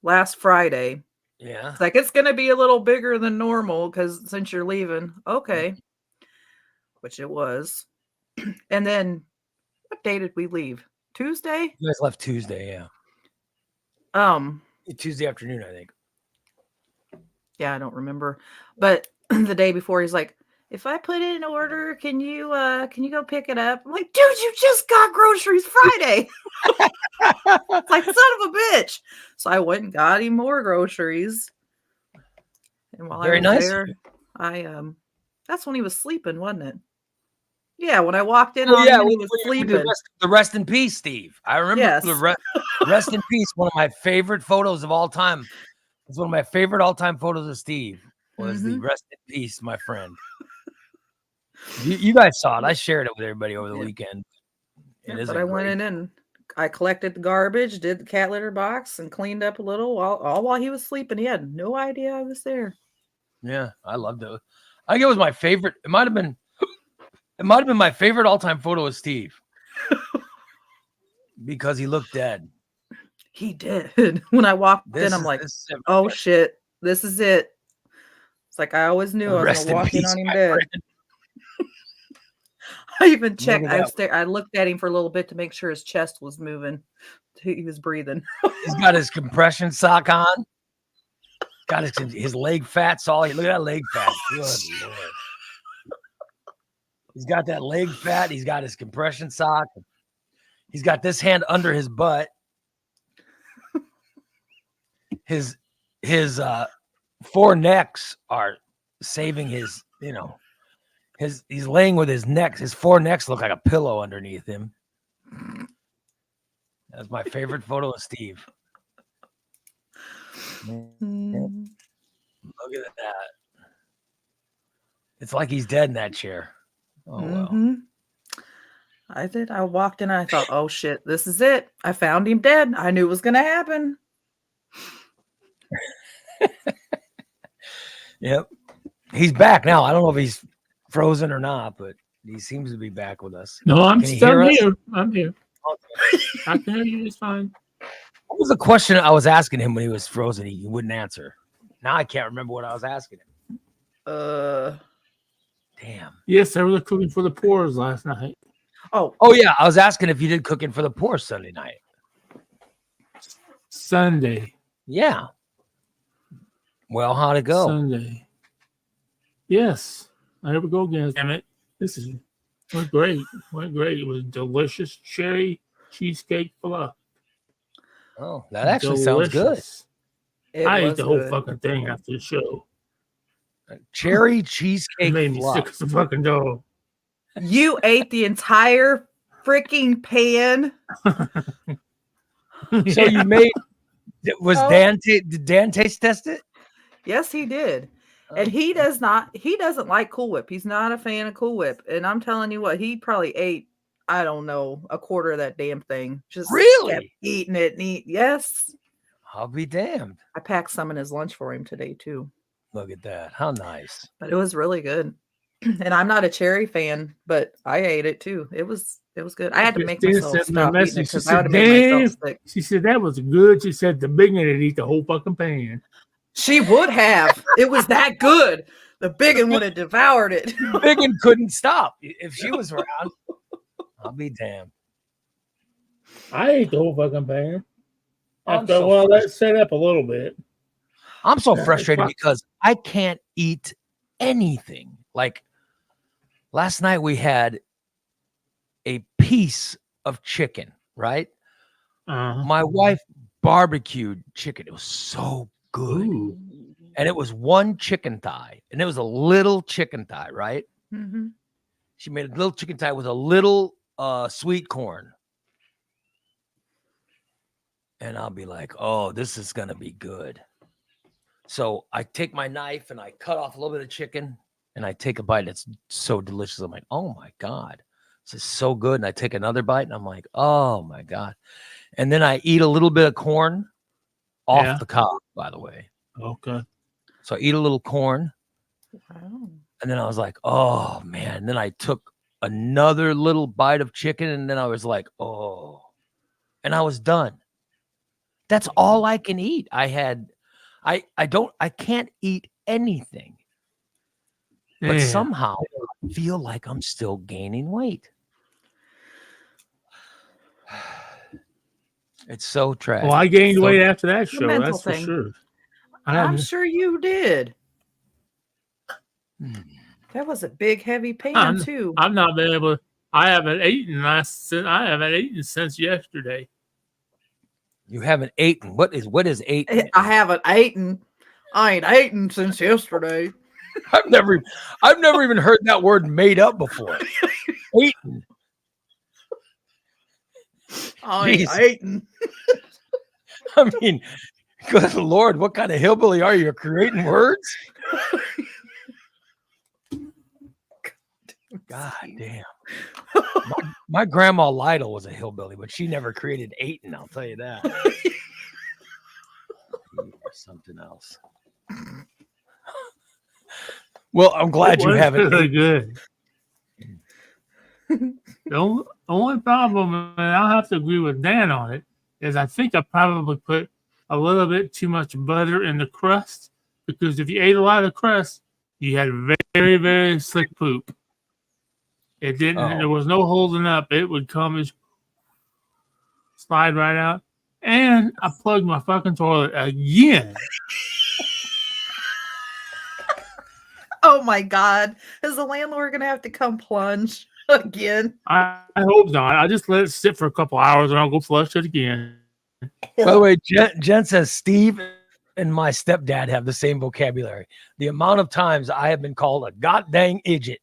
last Friday.
yeah.
It's like, it's going to be a little bigger than normal because since you're leaving. Okay. Which it was. And then what day did we leave? Tuesday?
You guys left Tuesday, yeah. Tuesday afternoon, I think.
Yeah, I don't remember. But the day before, he's like, if I put in an order, can you go pick it up? I'm like, dude, you just got groceries Friday. It's like, son of a bitch. So I went and got him more groceries. And while
Very
I was
nice of
there,
you.
I that's when he was sleeping, wasn't it? Yeah, when I walked in
Oh,
on
yeah,
him, he was sleeping.
the rest in peace, Steve. I remember
Yes.
the rest in peace. One of my favorite photos of all time. It's one of my favorite all-time photos of Steve. Was the rest in peace, my friend. You guys saw it. I shared it with everybody over the weekend.
But I went in and I collected the garbage, did the cat litter box, and cleaned up a little while he was sleeping. He had no idea I was there.
Yeah, I loved it. I think it was my favorite. It might have been my favorite all-time photo of Steve because he looked dead.
He did. When I walked in, I'm like, oh shit, this is it. It's like I always knew I was
Rest
gonna
in
walk in
peace,
on him
my
dead.
friend.
I even checked.
at that.
I looked at him for a little bit to make sure his chest was moving. He was breathing.
He's got his compression sock on. Got his leg fat's all. Look at that leg fat. Good Lord. He's got that leg fat. He's got his compression sock. He's got this hand under his butt. His four necks are saving his, he's laying with his neck. His four necks look like a pillow underneath him. That's my favorite photo of Steve. Look at that. It's like he's dead in that chair. Oh, well.
I walked in and I thought, oh shit, this is it. I found him dead. I knew it was going to happen.
Yep. He's back now. I don't know if he's frozen or not, but he seems to be back with us.
No, I'm
Can you
still
hear us?
here. I'm here. I can hear you. It's fine.
What was the question I was asking him when he was frozen? He wouldn't answer. Now I can't remember what I was asking him. Damn.
Yes, I was cooking for the poors last night.
Oh,
yeah. I was asking if you did cooking for the poor Sunday night.
Sunday.
Yeah. Well, how'd it go?
Sunday. Yes. I never go again. Damn it. Went great. Went great. It was delicious cherry cheesecake fluff.
Oh, that actually sounds good.
I ate the whole fucking thing after the show.
Cherry
It
cheesecake
made me
fluff.
sick as a fucking dog.
You ate the entire freaking pan.
So you made did Dan taste test it?
Yes, he did. And he doesn't like Cool Whip. He's not a fan of Cool Whip. And I'm telling you what, he probably ate, I don't know, a quarter of that damn thing. Just
Really?
kept eating it and eat. Yes.
I'll be damned.
I packed some in his lunch for him today too.
Look at that. How nice.
But it was really good. And I'm not a cherry fan, but I ate it too. It was good. I had to make
Christine
myself
sent me a
stop eating it
message. She
because I would
said,
have made myself
"Damn."
sick.
She said that was good. She said the big one would eat the whole fucking pan.
She would have. It was that good. The big one would have devoured it.
Biggin couldn't stop. If she was around, I'll be damned.
I ate the whole fucking pan.
I'm
After
so
a while, that
frustrated.
set up a little bit.
I'm so
Yeah,
frustrated
fuck.
because I can't eat anything. Like last night, we had a piece of chicken, right? My wife barbecued chicken. It was so good.
Ooh.
And it was one chicken thigh, and it was a little chicken thigh, right?
Mm-hmm.
She made a little chicken thigh with a little sweet corn. And I'll be like, oh, this is going to be good. So I take my knife and I cut off a little bit of chicken and I take a bite. It's so delicious. I'm like, oh my God, this is so good. And I take another bite and I'm like, oh my God. And then I eat a little bit of corn off
Yeah.
the cob, by the way.
Okay.
So I eat a little corn.
Wow.
And then I was like, oh man. And then I took another little bite of chicken. And then I was like, oh, and I was done. That's all I can eat. I can't eat anything. But
Yeah.
somehow I feel like I'm still gaining weight. It's so tragic.
Well, I gained
So-
weight after that
It's a
show.
mental
That's for
thing.
sure.
I'm sure you did.
Hmm.
That was a big, heavy pan
I'm-
too.
I've not been able. I haven't eaten. I haven't eaten since yesterday.
You haven't eaten. What is eaten?
I haven't eaten. I ain't eaten since yesterday.
I've never even heard that word made up before. Eaten.
I ain't
Jeez.
eaten.
I mean, good Lord, what kind of hillbilly are you? You're creating words? God damn. My grandma Lytle was a hillbilly, but she never created Aiton, I'll tell you that. Or something else. Well, I'm glad
It
you
was
haven't.
really
eaten.
good. The only problem, and I'll have to agree with Dan on it, is I think I probably put a little bit too much butter in the crust, because if you ate a lot of crust, you had very, very slick poop. It didn't.
Oh.
There was no holding up. It would come and slide right out. And I plugged my fucking toilet again.
Oh my God. Is the landlord going to have to come plunge again?
I hope not. I just let it sit for a couple hours and I'll go flush it again.
By the way, Jen says Steve and my stepdad have the same vocabulary. The amount of times I have been called a god dang idiot.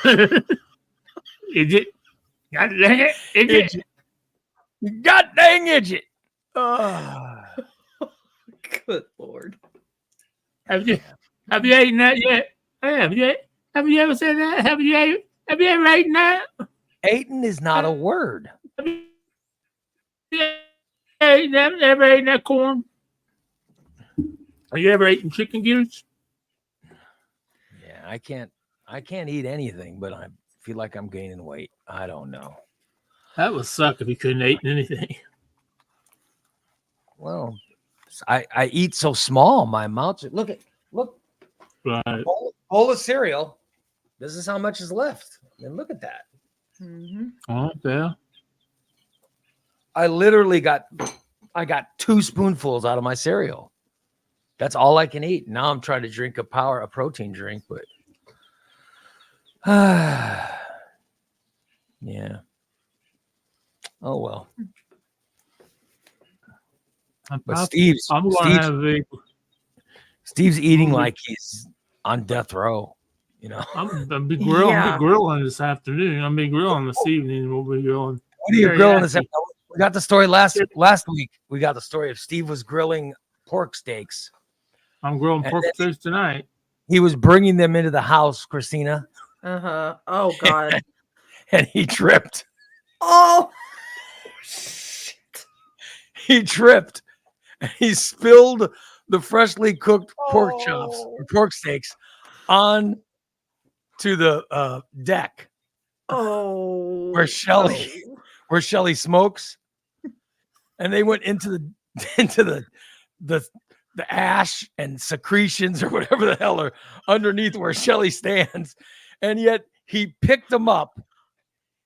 Is it? God dang it. Is it?
God dang idiot. Ah.
Good Lord.
Have you eaten that yet? Hey, have you ever said that? Have you ever eaten that?
Aiton is not a word.
Have you ever eaten that corn? Have you ever eaten chicken gears?
Yeah, I can't eat anything, but I feel like I'm gaining weight. I don't know.
That would suck if you couldn't eat anything.
Well, I eat so small. My mouth. Look,
Right.
bowl of cereal. This is how much is left. And look at that.
Mm-hmm.
Okay.
I literally got 2 spoonfuls out of my cereal. That's all I can eat. Now I'm trying to drink a protein drink, but yeah. Oh well. But Steve's eating like he's on death row. You know.
I'm be grilling.
Yeah.
I'm be grilling this afternoon. I'm be grilling this evening. We'll be grilling.
What are you
Teriyaki.
grilling this? We got the story last week. We got the story of Steve was grilling pork steaks.
I'm grilling
And
pork
then-
steaks tonight.
He was bringing them into the house, Christina,
Uh-huh. Oh God.
and he tripped.
Oh shit.
He tripped. And he spilled the freshly cooked pork chops
Oh.
or pork steaks on to the deck
Oh.
Where Shelley- where Shelly smokes, and they went into the the ash and secretions or whatever the hell are underneath where Shelly stands. And yet he picked them up.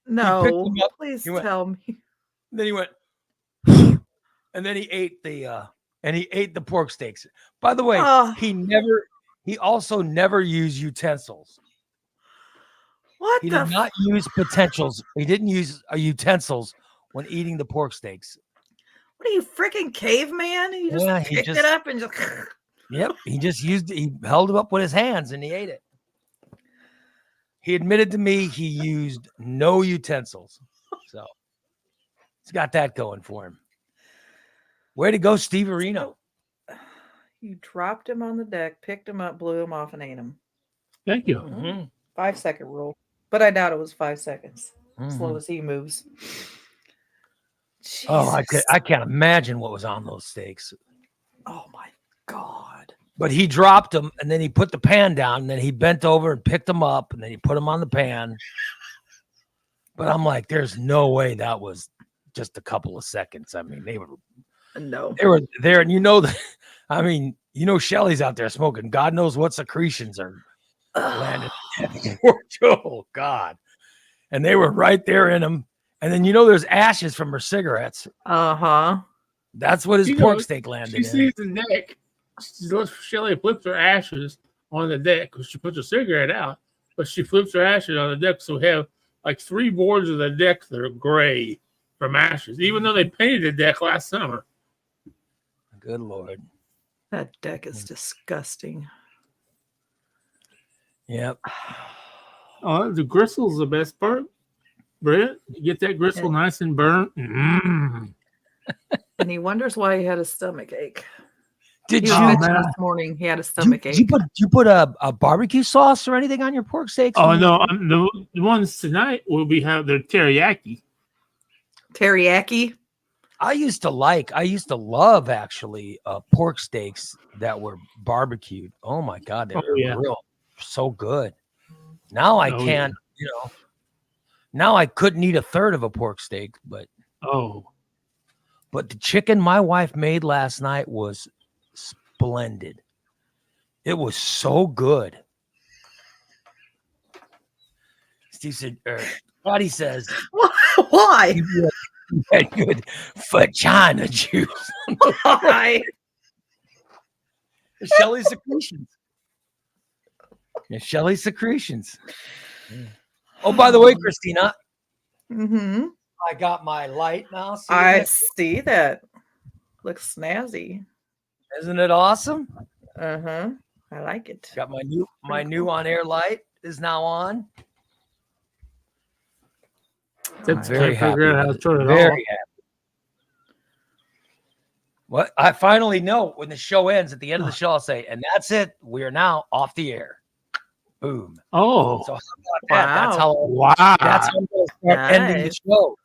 No,
them up,
please
he went-
tell me.
Then he went, and then he ate the pork steaks. By the way,
Oh.
he also never used utensils.
What
He
the?
did not use potentials. He didn't use utensils when eating the pork steaks.
What are you, freaking caveman? He just
Yeah, he
picked
just-
it up and just.
Yep, he held it up with his hands and he ate it. He admitted to me he used no utensils. So he's got that going for him. Way to go, Steve Areno.
You dropped him on the deck, picked him up, blew him off, and ate him.
Thank you.
Mm-hmm.
5-second rule, but I doubt it was 5 seconds.
Mm-hmm.
Slow as he moves.
Oh,
Jesus.
I can't imagine what was on those steaks.
Oh my God.
But he dropped them and then he put the pan down and then he bent over and picked them up and then he put them on the pan. But I'm like, there's no way that was just a couple of seconds. I mean, they were there, and I mean, Shelly's out there smoking. God knows what secretions are landing. Oh God. And they were right there in them. And then there's ashes from her cigarettes.
Uh-huh.
That's what his pork steak landed
She
in.
sees the neck. Shelly flips her ashes on the deck because she puts her cigarette out, but she flips her ashes on the deck. So we have like 3 boards of the deck that are gray from ashes, even though they painted the deck last summer.
Good Lord.
That deck is disgusting.
Yep.
Oh, the gristle's the best part, Brett. You get that gristle nice and burnt. Mm.
And he wonders why he had a stomach ache.
Did
He
you?
was mentioning this morning he had a stomach ache.
You put a barbecue sauce or anything on your pork steaks?
Oh no, the ones tonight will be have their teriyaki.
Teriyaki?
I used to love actually pork steaks that were barbecued. Oh my God, they were so good. Now I can't, now I couldn't eat a third of a pork steak, but the chicken my wife made last night was splendid. It was so good. Steve said, Roddy says,
why?
You had good vagina juice.
Why?
Shelly's secretions. Yeah, Shelly's secretions. Oh, by the way, Christina,
Mm-hmm.
I got my light now.
I see that. Looks snazzy.
Isn't it awesome?
Uh-huh. I like it.
Got my new on-air light is now on.
I'm
very happy.
Figure out how to turn it
Very
off.
happy. What I finally know when the show ends, at the end of the show, I'll say, and that's it. We are now off the air. Boom.
Oh,
So how about that? That's how
wow.
that's how I'm gonna start ending the
Nice.
show.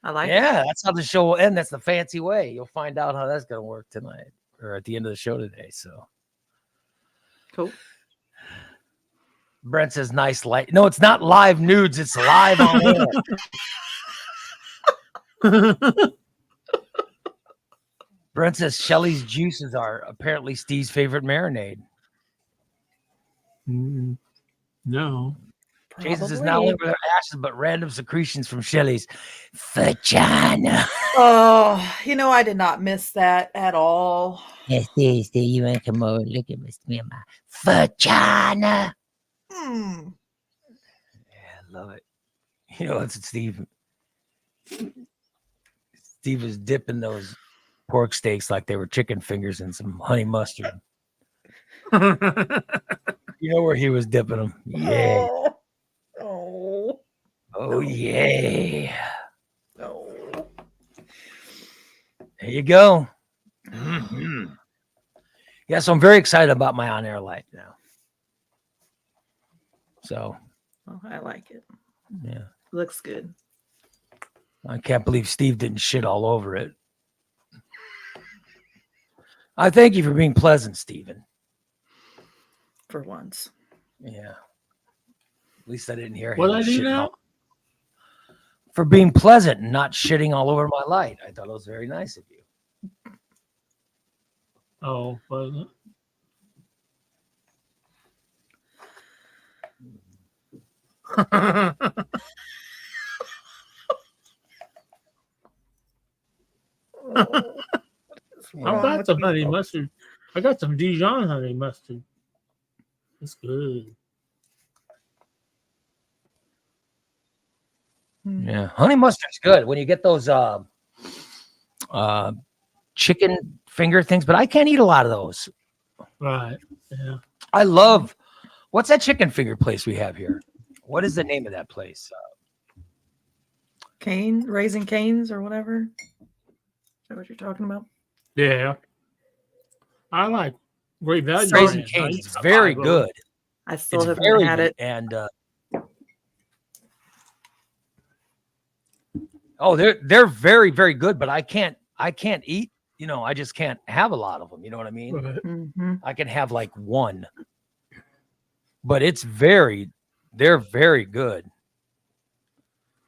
I like it.
Yeah, that's how the show will end. That's the fancy way. You'll find out how that's gonna work tonight or at the end of the show today. So
Cool.
Brent says nice light. No, it's not live nudes, it's live on air. Brent says Shelly's juices are apparently Steve's favorite marinade.
No.
Jason says not only were there ashes, but random secretions from Shelly's vagina.
Oh, I did not miss that at all.
Yes, Steve, you want to come over? Look at me and my vagina.
Mm.
Yeah, I love it. That's what Steve was dipping those pork steaks like they were chicken fingers in some honey mustard. You know where he was dipping them? Yeah.
Oh.
Oh, yeah.
No.
There you go. Mm-hmm. Yeah, so I'm very excited about my on-air light now. So,
Oh, I like it.
yeah.
Looks good.
I can't believe Steve didn't shit all over it. I thank you for being pleasant, Steven.
For once.
Yeah. At least I didn't hear him.
What I do
shitting
now?
all- For being pleasant and not shitting all over my light. I thought it was very nice of you.
Oh, but I've got some honey mustard. I got some Dijon honey mustard. It's good.
Yeah, honey mustard's good when you get those chicken finger things, but I can't eat a lot of those.
Right. Yeah.
I love what's that chicken finger place we have here? What is the name of that place?
Raising Cane's or whatever. Is that what you're talking about?
Yeah. I like Great Value.
Raising
Ranch.
Cane's.
I
It's
used to
very
buy those.
good.
I still
It's
haven't
very
had
good.
it.
And they're very, very good, but I can't eat, I just can't have a lot of them. You know what I mean?
Right.
Mm-hmm.
I can have like one, but they're very good.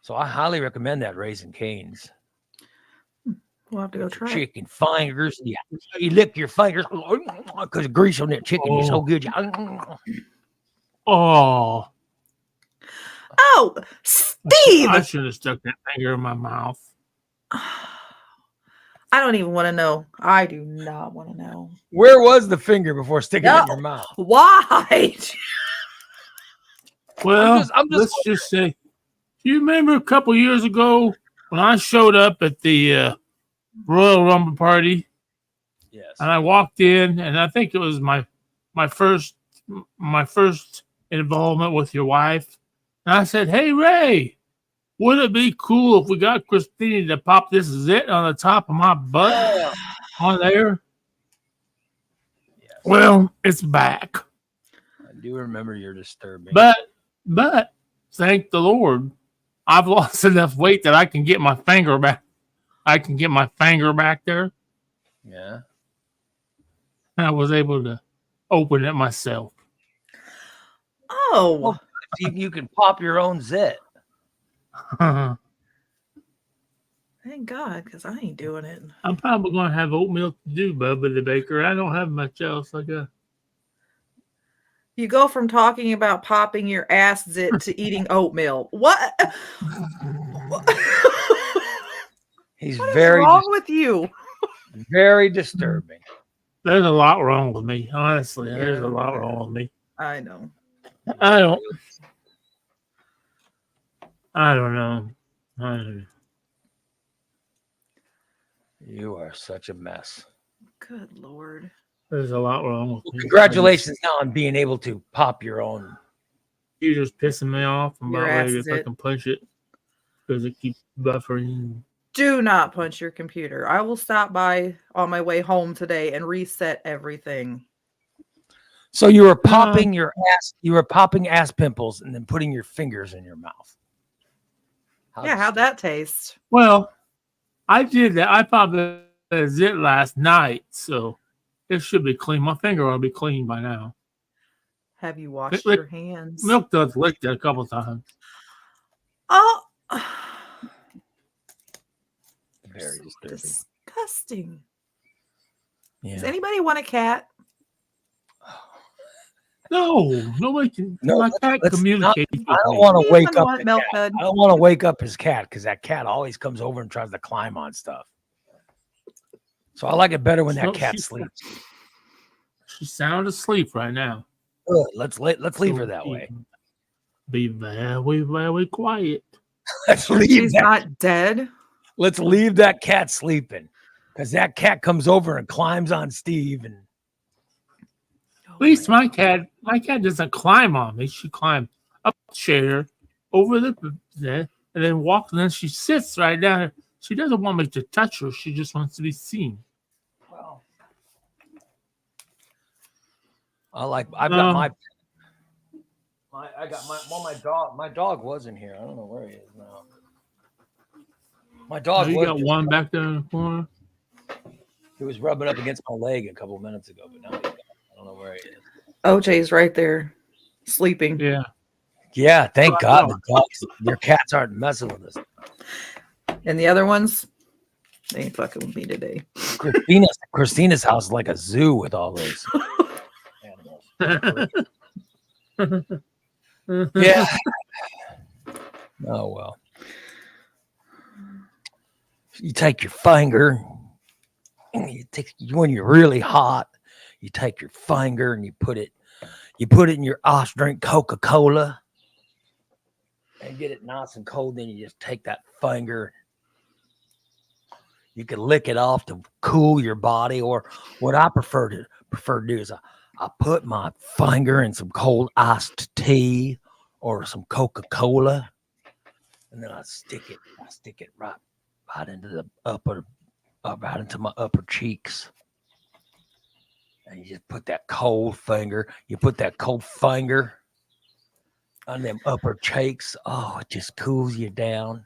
So I highly recommend that Raising Cane's.
We'll have to go try it.
Chicken fingers. Yeah. You lick your fingers because the grease on that chicken is so
Oh.
good.
Oh,
Oh, Steve!
I should have stuck that finger in my mouth.
I don't even want to know. I do not want to know.
Where was the finger before sticking it in
No.
your mouth?
Why?
Well,
I'm just
let's just say, do you remember a couple years ago when I showed up at the Royal Rumble party
Yes.
and I walked in, and I think it was my first involvement with your wife, and I said, "Hey Ray, would it be cool if we got Christine to pop this zit on the top of my butt on there?"
Yes.
Well, it's back.
I do remember you're disturbing.
But thank the Lord, I've lost enough weight that I can get my finger back. I can get my finger back there.
Yeah.
And I was able to open it myself.
Oh,
You can pop your own zit.
I'm
thank God, because I ain't doing it.
probably going to have oatmeal to do, Bubba the Baker. I don't have much else. I got.
You go from talking about popping your ass zit to eating oatmeal. What?
He's
What is
very,
wrong with you?
very disturbing.
There's a lot wrong with me. Honestly, there's
Yeah.
a lot wrong with me.
I know.
I don't know. I don't know.
You are such a mess.
Good Lord.
There's a lot wrong with me.
Congratulations now on being able to pop your own.
You're just pissing me off. I'm
Your
about ready
ass
to
zit.
fucking punch it because it keeps buffering.
Do not punch your computer. I will stop by on my way home today and reset everything.
So you were popping your ass. You were popping ass pimples and then putting your fingers in your mouth.
How'd that taste?
Well, I did that. I popped a zit last night, so it should be clean. My finger will be clean by now.
Have you washed
Lick-
your hands?
Milk does licked it a couple times.
Oh,
Very
so
disturbing.
disgusting. Does
Yeah.
anybody want a cat?
No, nobody can.
No,
my cat
let's
communicates
I
with
don't
me.
want to wake
You
up.
want
the
milk
cat.
dud?
I don't want to wake up his cat because that cat always comes over and tries to climb on stuff. So I like it better when that
No,
cat
she's-
sleeps.
She's sound asleep right now.
Good. Let's leave her
So
that way.
Be very, very quiet.
Let's leave
She's
that.
not dead.
Let's leave that cat sleeping because that cat comes over and climbs on Steve and
At least my cat doesn't climb on me. She climbs up the chair, over the and then walks, and then she sits right down. She doesn't want me to touch her. She just wants to be seen.
well, I've got my dog wasn't here. I don't know where he is now. My dog
You
was
got
just-
one back there in the corner.
he was rubbing up against my leg a couple minutes ago, but now he's gone. I don't know where he is.
OJ's right there, sleeping.
Yeah.
Yeah, thank God the dogs, your cats aren't messing with us.
And the other ones, they ain't fucking with me today.
Christina's house is like a zoo with all those animals. Yeah. Oh well. You take your finger, and when you're really hot, you take your finger and you put it in your ice drink Coca-Cola and get it nice and cold. Then you just take that finger. You can lick it off to cool your body, or what I prefer to do is I put my finger in some cold iced tea or some Coca-Cola, and then I stick it right into the right into my upper cheeks. And you just put that cold finger on them upper cheeks. Oh, it just cools you down.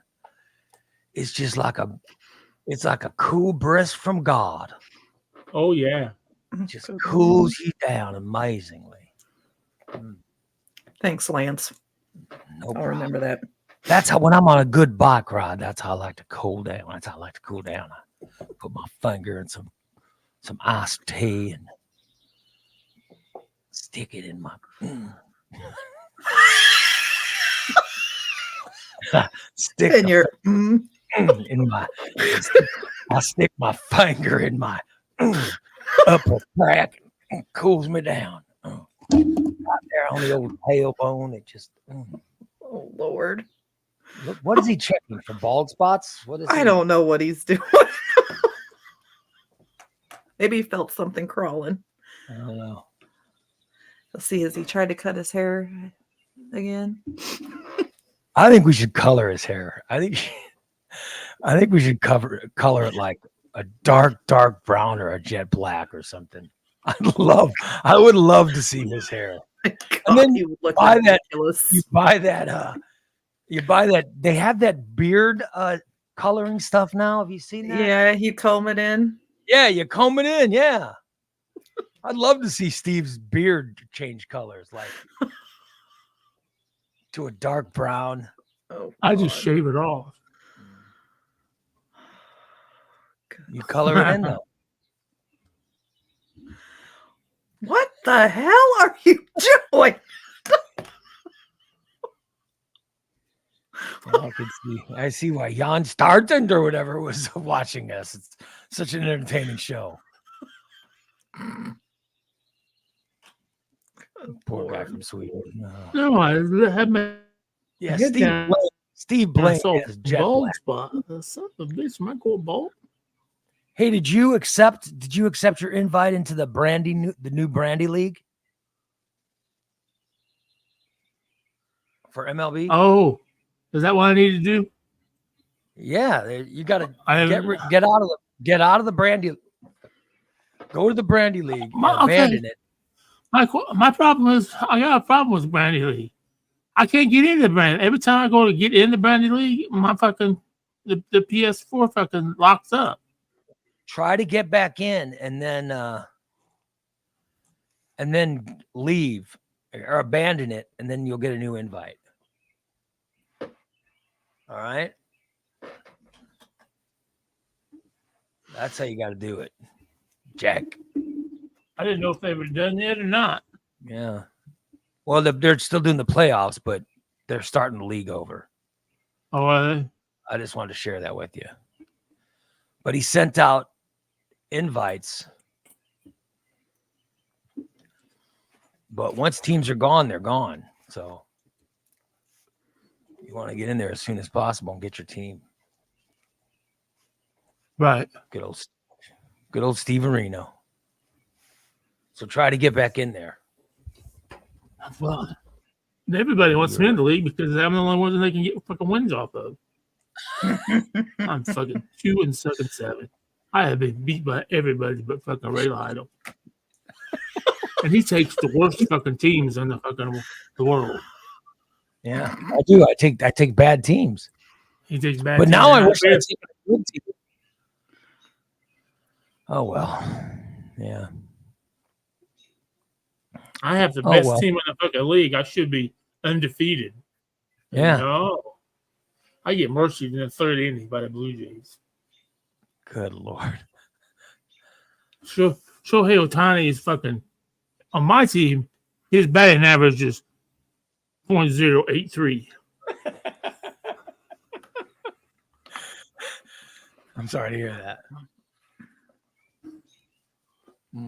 It's just like a cool breath from God.
Oh yeah.
It just cools you down amazingly.
Thanks, Lance.
No
I'll
problem.
remember that.
That's how, when I'm on a good bike ride, that's how I like to cool down. I put my finger in some iced tea and stick it in my
And you're
in my I stick my finger in my upper crack and it cools me down. Right there on the old tailbone, it just
oh Lord.
Look, what is he checking for? Bald spots? What is
I
he?
don't know what he's doing. Maybe he felt something crawling.
I don't know.
Let's see, has he tried to cut his hair again?
I think we should color his hair. I think we should color it like a dark brown or a jet black or something. I would love to see his hair.
God,
And then
he would look
buy that-
ridiculous.
You buy that. They have that beard coloring stuff now. Have you seen that?
Yeah, you comb it in.
Yeah, you comb it in. Yeah. I'd love to see Steve's beard change colors, like to a dark brown.
Oh,
I just
God.
shave it off.
You color it in though.
What the hell are you doing?
I see why Jan Startend or whatever was watching us. It's such an entertaining show. Poor guy from Sweden.
No, I had my
Yeah,
Get down.
Steve
I
Blaine
saw
has jet
bald
black.
spot. Son of a bitch, my go bald.
Hey, did you accept your invite into the new Brandy League for MLB?
Oh, is that what I need to do?
Yeah, you got to
I
get out of the Brandy. Go to the Brandy League. And abandon it.
My problem is I got a problem with Brandy League. I can't get into Brandy. Every time I go to get in the Brandy League, my fucking the PS4 fucking locks up.
Try to get back in and then leave or abandon it, and then you'll get a new invite. All right. That's how you got to do it, Jack.
I didn't know if they were done yet or not.
Yeah. Well, they're still doing the playoffs, but they're starting the league over.
Oh, are they?
I just wanted to share that with you. But he sent out invites. But once teams are gone, they're gone. So you want to get in there as soon as possible and get your team.
Right.
Good old Steve Areno. So try to get back in there.
Well, everybody wants me in the league because I'm the only one that they can get fucking wins off of. I'm fucking 2-7. I have been beat by everybody but fucking Ray Lytle. And he takes the worst fucking teams in the world.
Yeah, I do. I take bad teams.
He takes bad
But
teams.
now I
And
wish I had taken a good team. Oh well. Yeah.
I have the
Oh,
best
well.
team in the fucking league. I should be undefeated.
Yeah.
No. I get mercied in the third inning by the Blue Jays.
Good Lord.
Shohei Ohtani is fucking on my team. His batting average is .083.
I'm sorry to hear that.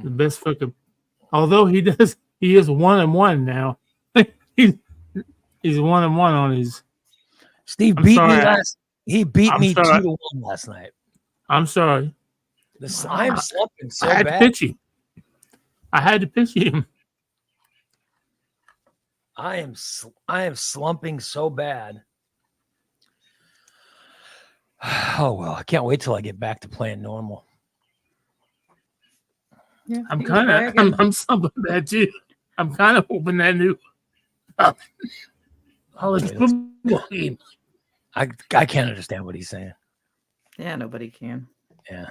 The best fucking. Although he is 1-1 now. he's 1-1 on his.
Steve
I'm
beat
sorry,
me last. He beat
I'm
me
sorry.
2-1 last night.
I'm sorry.
I'm slumping so
I had
bad.
to pitch him. I had to pitch him.
I am slumping so bad. Oh well, I can't wait till I get back to playing normal.
Yeah,
I'm
he was
kind of.
bragging.
I'm something bad too. I'm kind of hoping that new college football game.
I can't understand what he's saying.
Yeah, nobody can.
Yeah.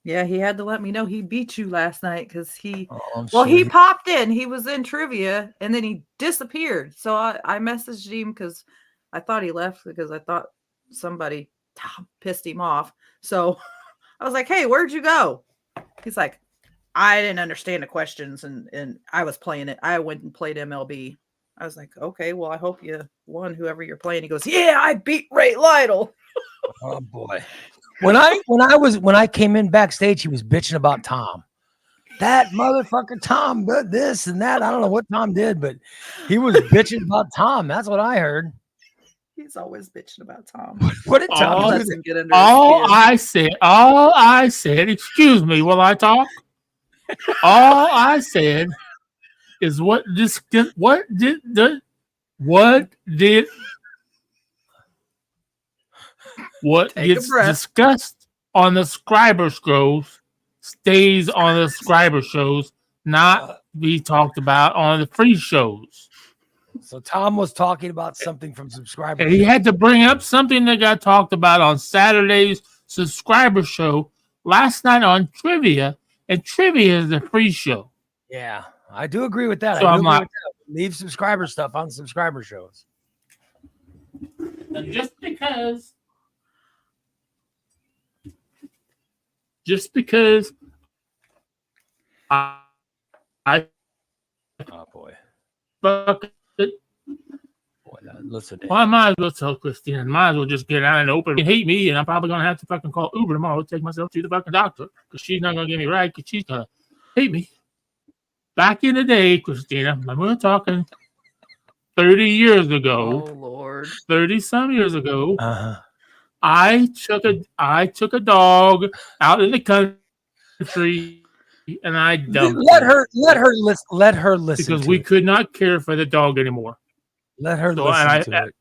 Yeah, he had to let me know he beat you last night because he.
Oh, I'm
Well,
sure
he popped in. He was in trivia, and then he disappeared. So I messaged him because I thought he left because I thought somebody pissed him off. So I was like, "Hey, where'd you go?" He's like, "I didn't understand the questions, and I was playing it. I went and played MLB." I was like, "Okay, well, I hope you won whoever you're playing." He goes, "Yeah, I beat Ray Lytle."
Oh boy. When I came in backstage, he was bitching about Tom. That motherfucker Tom did this and that. I don't know what Tom did, but he was bitching about Tom. That's what I heard.
He's always bitching about Tom.
What did Tom
Oh,
do?
Lets him get under his
All
skin.
I said, excuse me, will I talk? All I said is what is what
Take a
gets
breath.
discussed on the Scriber shows stays on the Scriber shows, not be talked about on the free shows.
So Tom was talking about something from subscribers.
And he had to bring up something that got talked about on Saturday's Subscriber show last night on Trivia, and Trivia is a free show.
Yeah, I do agree with that.
So
I do
I'm
agree
like-
with that. Leave subscriber stuff on subscriber shows.
And just because I
Oh boy.
fuck it,
Boy, listen.
well, I might as well tell Christina. I might as well just get out and open. You hate me, and I'm probably gonna have to fucking call Uber tomorrow to take myself to the fucking doctor because she's not gonna get me right because she's gonna hate me. Back in the day, Christina, when we were talking 30 years
Oh
ago,
Lord.
30 some years ago,
Uh-huh.
I took a dog out in the country and I dumped
Let
it
her listen
because
to
we
it.
could not care for the dog anymore.
Let her
So,
listen
and
to it.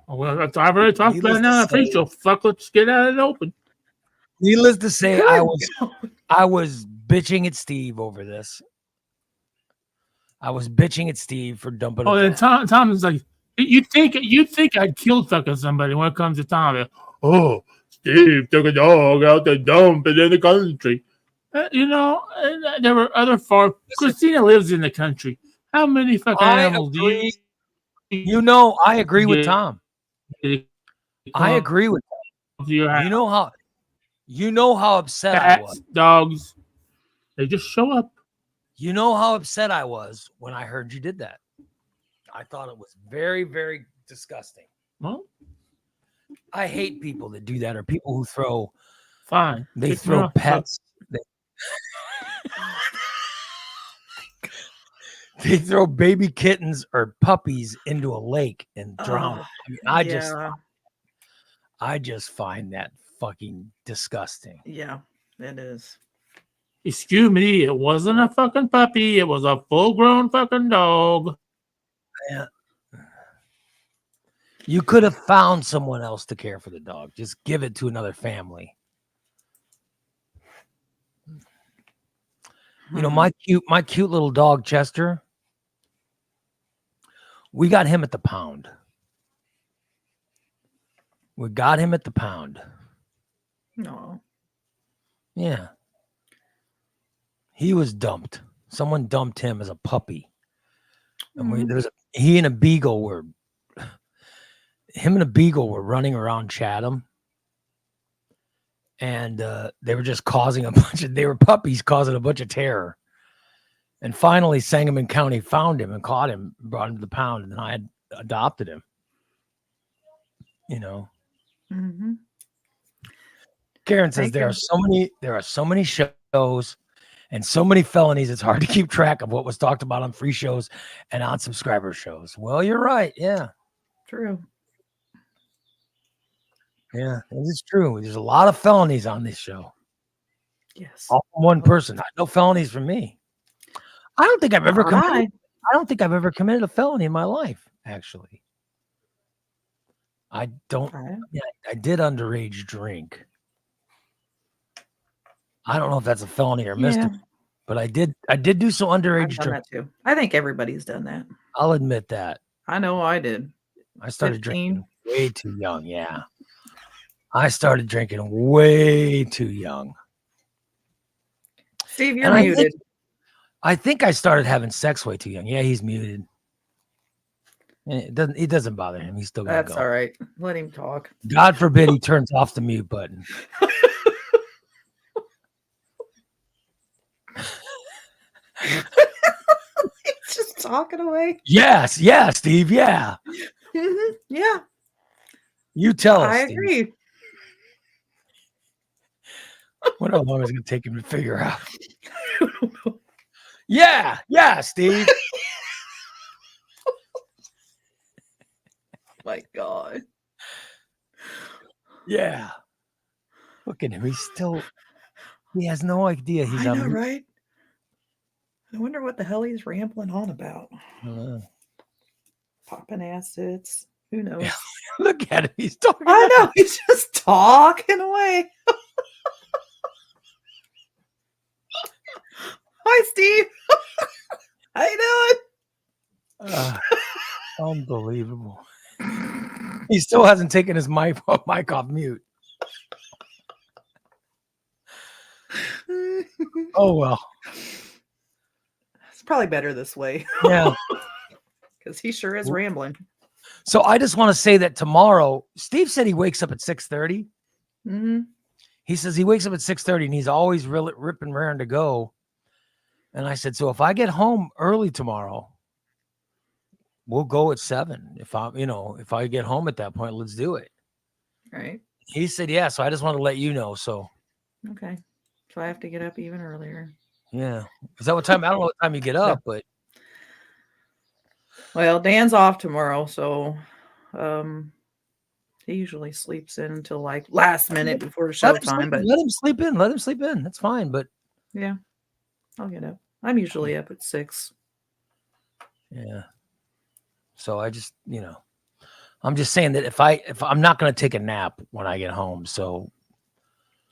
Well, I've already talked about it
Needless
now.
to
I'm pretty
say-
sure. Fuck, let's get out and open.
Needless to say,
Good
I was bitching at Steve over this. I was bitching at Steve for dumping
Oh,
a
and
dog.
Tom is like, you think I'd kill fucking somebody when it comes to Tom? Oh, Steve took a dog out the dump and in the country. There were other farm. Christina lives in the country. How many fucking
I
animals
agree.
do
You know, I agree with
Yeah.
Tom.
you
I agree with
to your house?
you know how upset I
Cats,
was.
dogs, they just show up.
You know how upset I was when I heard you did that. I thought it was very, very disgusting.
Well,
I hate people that do that, or people who throw
fine.
they
Kick me
throw
off.
pets. They throw baby kittens or puppies into a lake and drown them. I mean, I just find that fucking disgusting.
Yeah, it is.
Excuse me, it wasn't a fucking puppy. It was a full-grown fucking dog.
You could have found someone else to care for the dog. Just give it to another family. You know, my cute little dog Chester. We got him at the pound. We got him at the pound.
No.
Yeah. He was dumped. Someone dumped him as a puppy. And he and a beagle were running around Chatham. and they were just causing they were puppies causing a bunch of terror. And finally, Sangamon County found him and caught him, brought him to the pound, and then I had adopted him. You know,
Mm-hmm.
Karen says
Thank
there
you.
are so many shows and so many felonies. It's hard to keep track of what was talked about on free shows and on subscriber shows. Well, you're right. Yeah,
True.
yeah, it is true. There's a lot of felonies on this show.
Yes.
All from one person. No felonies from me. I don't think I've ever
Not
committed. I don't think I've ever committed a felony in my life. Actually, I don't.
I-
Yeah, I did underage drink. I don't know if that's a felony or
Yeah,
misdemeanor, but I did do some
I've
underage
done
drink.
that too. I think everybody's done that.
I'll admit that.
I know I did.
I started
15.
drinking way too young. Yeah. I started drinking way too young.
Steve, you're
And
muted.
I think I started having sex way too young. Yeah, he's muted. It doesn't bother him. He's still gonna
That's
go.
all right. Let him talk.
God forbid he turns off the mute button.
He's just talking away.
Yes, Steve. Yeah.
Mhm. Yeah,
You tell us.
I
Steve.
agree.
Wonder how long it's gonna take him to figure out. Yeah, Steve.
My God.
Yeah. Look at him. He has no idea he's
I
on
know,
mute.
right? I wonder what the hell he's rambling on about.
I don't know.
Popping acids. Who knows?
Yeah. Look at him. He's talking.
I know. He's just talking away. Hi, Steve. How you
Unbelievable. He still hasn't taken his mic off mute.
doing?
Oh well.
It's probably better this way
Yeah.
because he sure is rambling.
So I just want to say that tomorrow, Steve said he wakes up at 6:30.
Mm-hmm.
He says he wakes up at 6:30 and he's always really ripping raring to go. And I said, so if I get home early tomorrow, we'll go at 7. If I get home at that point, let's do it.
Right.
He said, yeah. So I just want to let you know. So
Okay. So I have to get up even earlier.
yeah. Is that what time? I don't know what time you get up, but
Well, Dan's off tomorrow, so he usually sleeps in until like last minute before showtime. But
let him sleep in. Let him sleep in. That's fine. But
yeah, I'll get up. I'm usually up at 6.
yeah. So I just, I'm just saying that if I'm not going to take a nap when I get home, so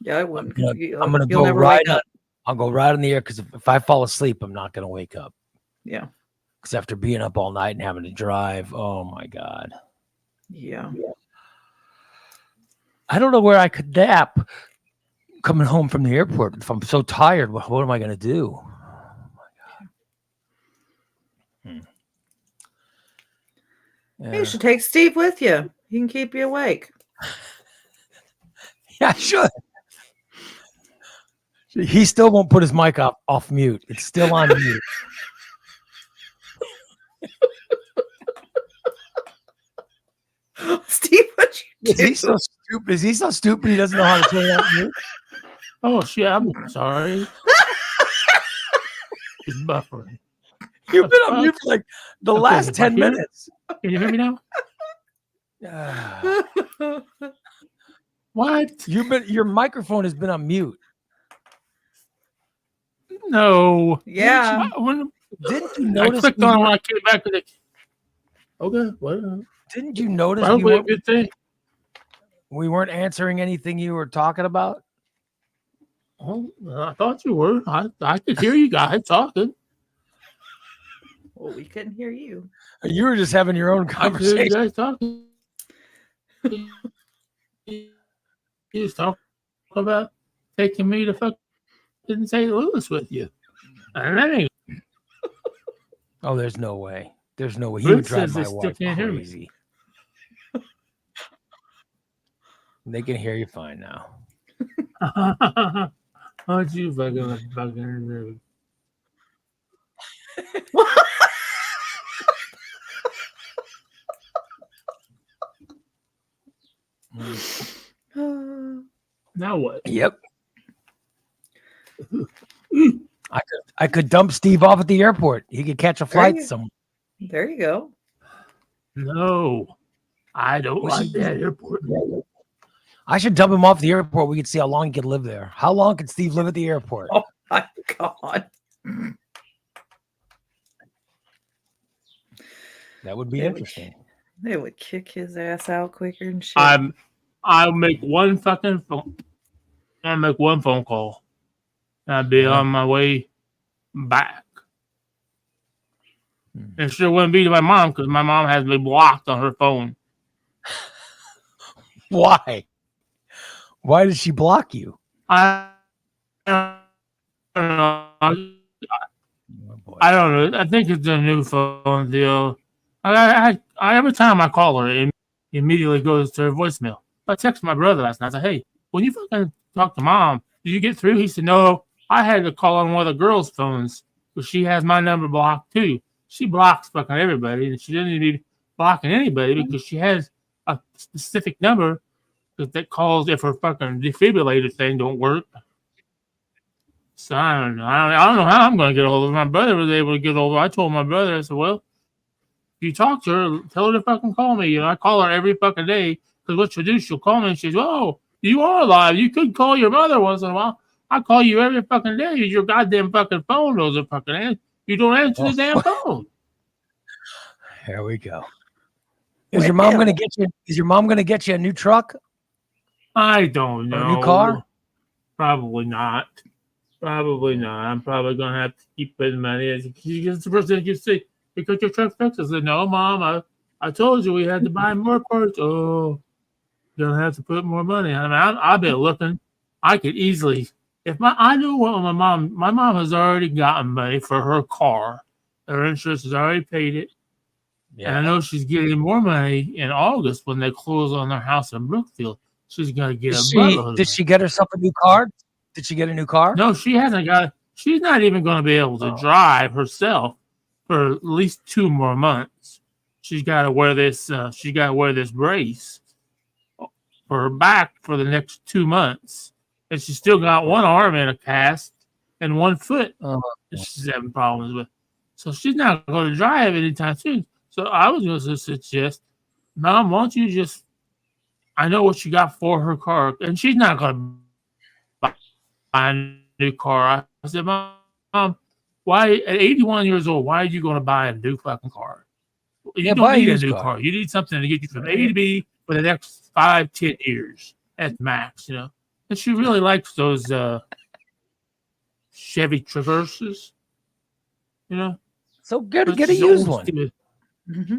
Yeah, I wouldn't.
I'm going to go right up. I'll go right in the air because if I fall asleep, I'm not going to wake up.
Yeah.
Because after being up all night and having to drive, oh my God.
Yeah.
I don't know where I could nap coming home from the airport. If I'm so tired, what am I going to do? Oh my God. Yeah.
You should take Steve with you. He can keep you awake.
Yeah, I should. He still won't put his mic off mute. It's still on mute.
Steve, what you
Is he so stupid? Is he so stupid he doesn't know how to turn it off mute?
Oh shit! I'm sorry. It's buffering.
You've been on mute for like the
Okay,
last
if I
10
hear it-
minutes.
Can you hear me now?
Ah,
What?
your microphone has been on mute.
No.
Yeah.
When
Didn't you
I
notice?
clicked on it when I came back to the. Okay. Well,
Didn't you notice
probably a good thing.
we weren't answering anything you were talking about?
Oh, I thought you were. I could hear you guys talking.
Well, we couldn't hear you.
You were just having your own
I could hear you
conversation.
guys talking. You just talk about taking me to fucking St. Louis with you. And that ain't.
Oh, there's no way. There's no way. He would
Bruce
drive
says
my
they still
wife
can't hear me.
crazy. They can hear you fine now.
Aren't you fucking now what?
Yep. I could dump Steve off at the airport. He could catch a flight somewhere.
There you go.
No, I don't like that airport.
I should dump him off the airport. We could see how long he could live there. How long could Steve live at the airport?
Oh my God.
That would be interesting.
They would kick his ass out quicker than shit.
I'll make one fucking phone. I'll make one phone call. And I'll be on my way back. It sure wouldn't be to my mom because my mom has me blocked on her phone.
Why? Why did she block you?
I don't know. I don't know. I think it's a new phone deal. I every time I call her, it immediately goes to her voicemail. I texted my brother last night. I said, "Hey, when you fucking talk to mom, did you get through?" He said, "No, I had to call on one of the girls' phones because she has my number blocked too. She blocks fucking everybody, and she doesn't need to be blocking anybody because she has a specific number that calls if her fucking defibrillator thing don't work." So I don't know. I don't know how I'm going to get a hold of her. My brother was able to get hold of her. I told my brother, I said, "Well, if you talk to her, tell her to fucking call me." You know, I call her every fucking day because what she'll do, she'll call me and she's, "Oh, you are alive. You could call your mother once in a while. I call you every fucking day. Your goddamn fucking phone doesn't fucking answer. You don't answer the damn phone."
Here we go. Is your mom going to get you? Is your mom going to get you a new truck?
I don't know.
Or a new car?
Probably not. Probably not. I'm probably gonna have to keep putting money. She's the person that you say, "Because your truck fixed." I said, "No, Mom. I told you we had to buy more parts." "Oh, you're gonna have to put more money." I mean, I've been looking. I could easily, if I knew what my mom has already gotten money for her car. Her insurance has already paid it. Yeah. And I know she's getting more money in August when they close on their house in Brookfield. She's gonna get
Did she get herself a new car? Did she get a new car?
No, she hasn't got. She's not even going to be able to drive herself for at least 2 more months. She's got to wear this. She got to wear this brace for her back for the next 2 months, and she's still got one arm in a cast and one foot. She's having problems with. So she's not going to drive anytime soon. So I was going to suggest, Mom, why don't you just? I know what you got for her car, and she's not going to buy a new car. I said, Mom, why at 81 years old, why are you going to buy a new fucking car? You don't need a new car. You need something to get you from A to B for the next 5-10 years at max, you know. And she really likes those Chevy Traverses, you know.
So good to get a used one.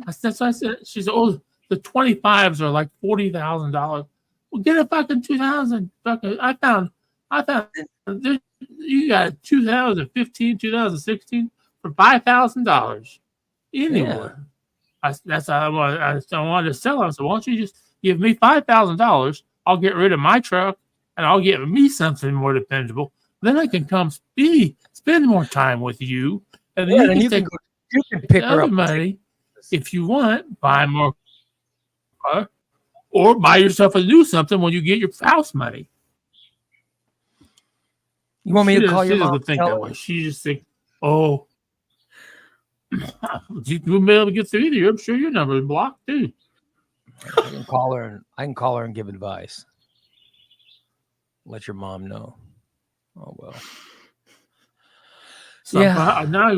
That's what I said. She's old. The 25s are like $40,000. Well, get a fucking 2000. Fucking, I found you got 2015, 2016 for $5,000 anywhere. Yeah. That's how I wanted to sell them. So why don't you just give me $5,000? I'll get rid of my truck and I'll get me something more dependable. Then I can come spend more time with you, and then you can pick her up money if you want. Buy more car, or buy yourself a new something when you get your house money.
You want me to call your mom?
She doesn't think that way. She just thinks, "Oh, you won't be able to get through either. I'm sure your number is blocked too."
I can call her and give advice. Let your mom know. Oh well.
So yeah. Now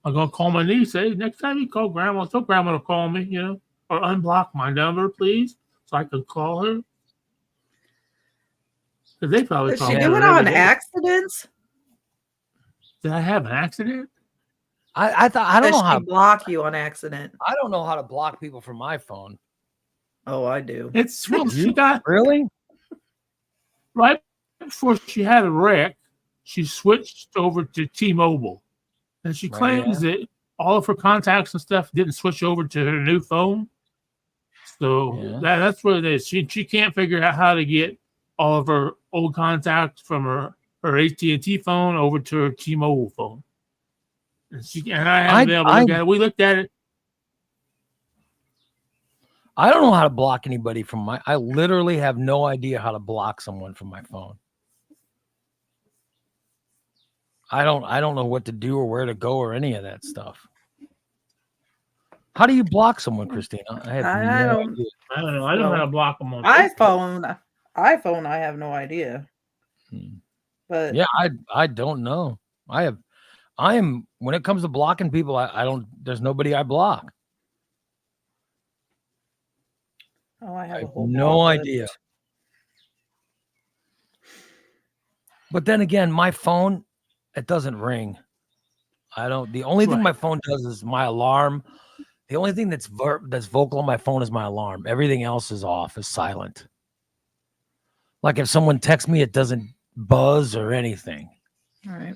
I'm gonna call my niece. Hey, next time you call Grandma, tell Grandma to call me, you know, or unblock my number, please, so I can call her. Because they probably
Did she do it on accidents?
Did I have an accident?
I don't know how to
block you on accident.
I don't know how to block people from my phone.
Oh, I do.
It's well, she got
really
right before she had a wreck. She switched over to T-Mobile, and she claims that all of her contacts and stuff didn't switch over to her new phone. So that's what it is. She can't figure out how to get all of her old contacts from her AT&T phone over to her T-Mobile phone. And I haven't been able to look at it. We looked at it.
I don't know how to block anybody from my. I literally have no idea how to block someone from my phone. I don't know what to do or where to go or any of that stuff. How do you block someone, Christina? I have
I
no
don't-
idea.
I don't know. I don't know how to block them on
iPhone, I have no idea. But
Yeah, I don't know. I am when it comes to blocking people, I don't. There's nobody I block.
I
I
have a
have
whole
no
block list.
idea. But then again, my phone, it doesn't ring. I don't. The only thing
Right.
my phone does is my alarm. The only thing that's vocal on my phone is my alarm. Everything else is off, is silent. Like if someone texts me, it doesn't buzz or anything.
All right.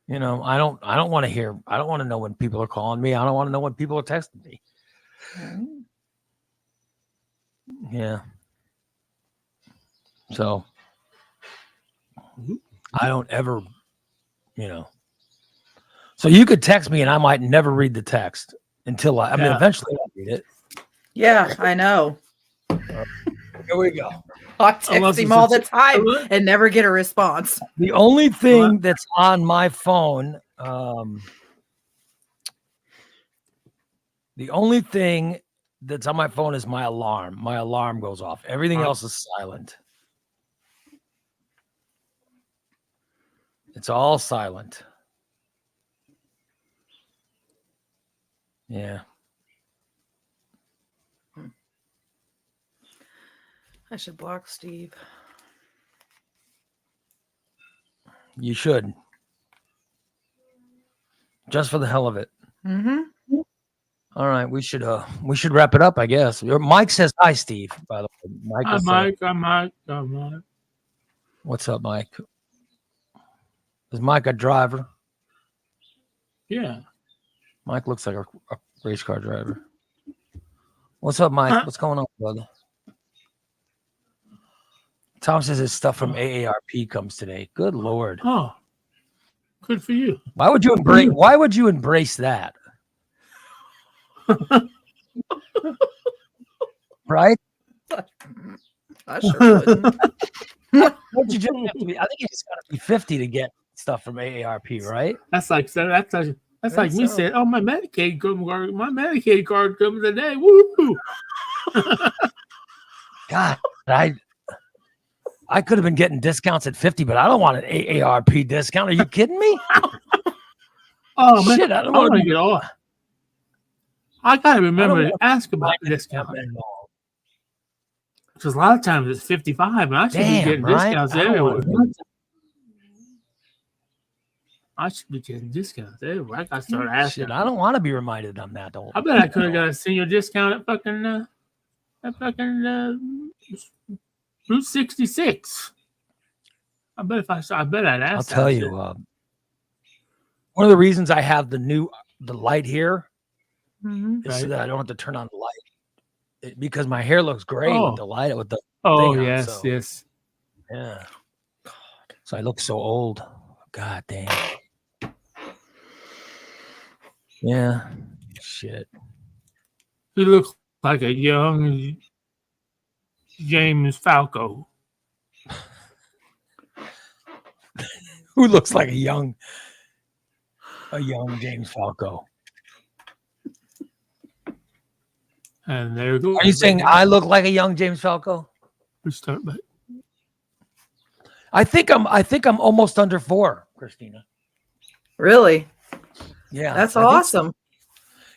You know, I don't want to hear. I don't want to know when people are calling me. I don't want to know when people are texting me.
All right.
Yeah. So I don't ever, you know. So you could text me and I might never read the text until I mean,
Yeah.
eventually I'll read it.
Yeah, I know.
Here we go.
I
Unless
text him
it's
all
a-
the time and never get a response.
The only thing that's on my phone, the only thing that's on my phone is my alarm. My alarm goes off. Everything else is silent. It's all silent. Yeah.
I should block Steve.
You should. Just for the hell of it.
Mm-hmm.
All right, we should wrap it up, I guess. Mike says hi, Steve. By the way, Mike
I'm
is,
Mike.
what's up, Mike? Is Mike a driver?
Yeah.
Mike looks like a race car driver. What's up, Mike? What's going on, brother? Tom says his stuff from AARP comes today. Good Lord.
Oh, good for you.
Why would you embrace that? Right?
I sure wouldn't.
What you just have to be, I think you just gotta be 50 to get stuff from AARP, right?
That's like me
so.
saying, "Oh, my Medicaid card comes today." Woo!
God, I could have been getting discounts at 50, but I don't want an AARP discount. Are you kidding me?
Oh man,
Shit, I don't
I want
want
to get all. I gotta remember
I
to ask about the discount because a lot of times it's 55, and I should be
Damn,
getting
right?
discounts
I don't
everywhere.
wanna-
I should be getting discounts everywhere. I gotta start asking.
Shit, I don't want to be reminded I'm that old.
I bet I could have got a senior discount at fucking Route 66. I bet I'd ask.
I'll tell you, one of the reasons I have the light here
Mhm.
is so
Right.
that I don't have to turn on the light because my hair looks great
Oh.
with the light with the
Oh
thing on,
yes,
so-
yes.
yeah. So I look so old. God damn. Yeah. Shit.
He looks like a young James Falco.
Who looks like a young James Falco?
And there goes.
Are you saying I look like a young James Falco?
We start back.
I think I'm almost under 4, Christina.
Really?
Yeah.
That's
I think so.
awesome.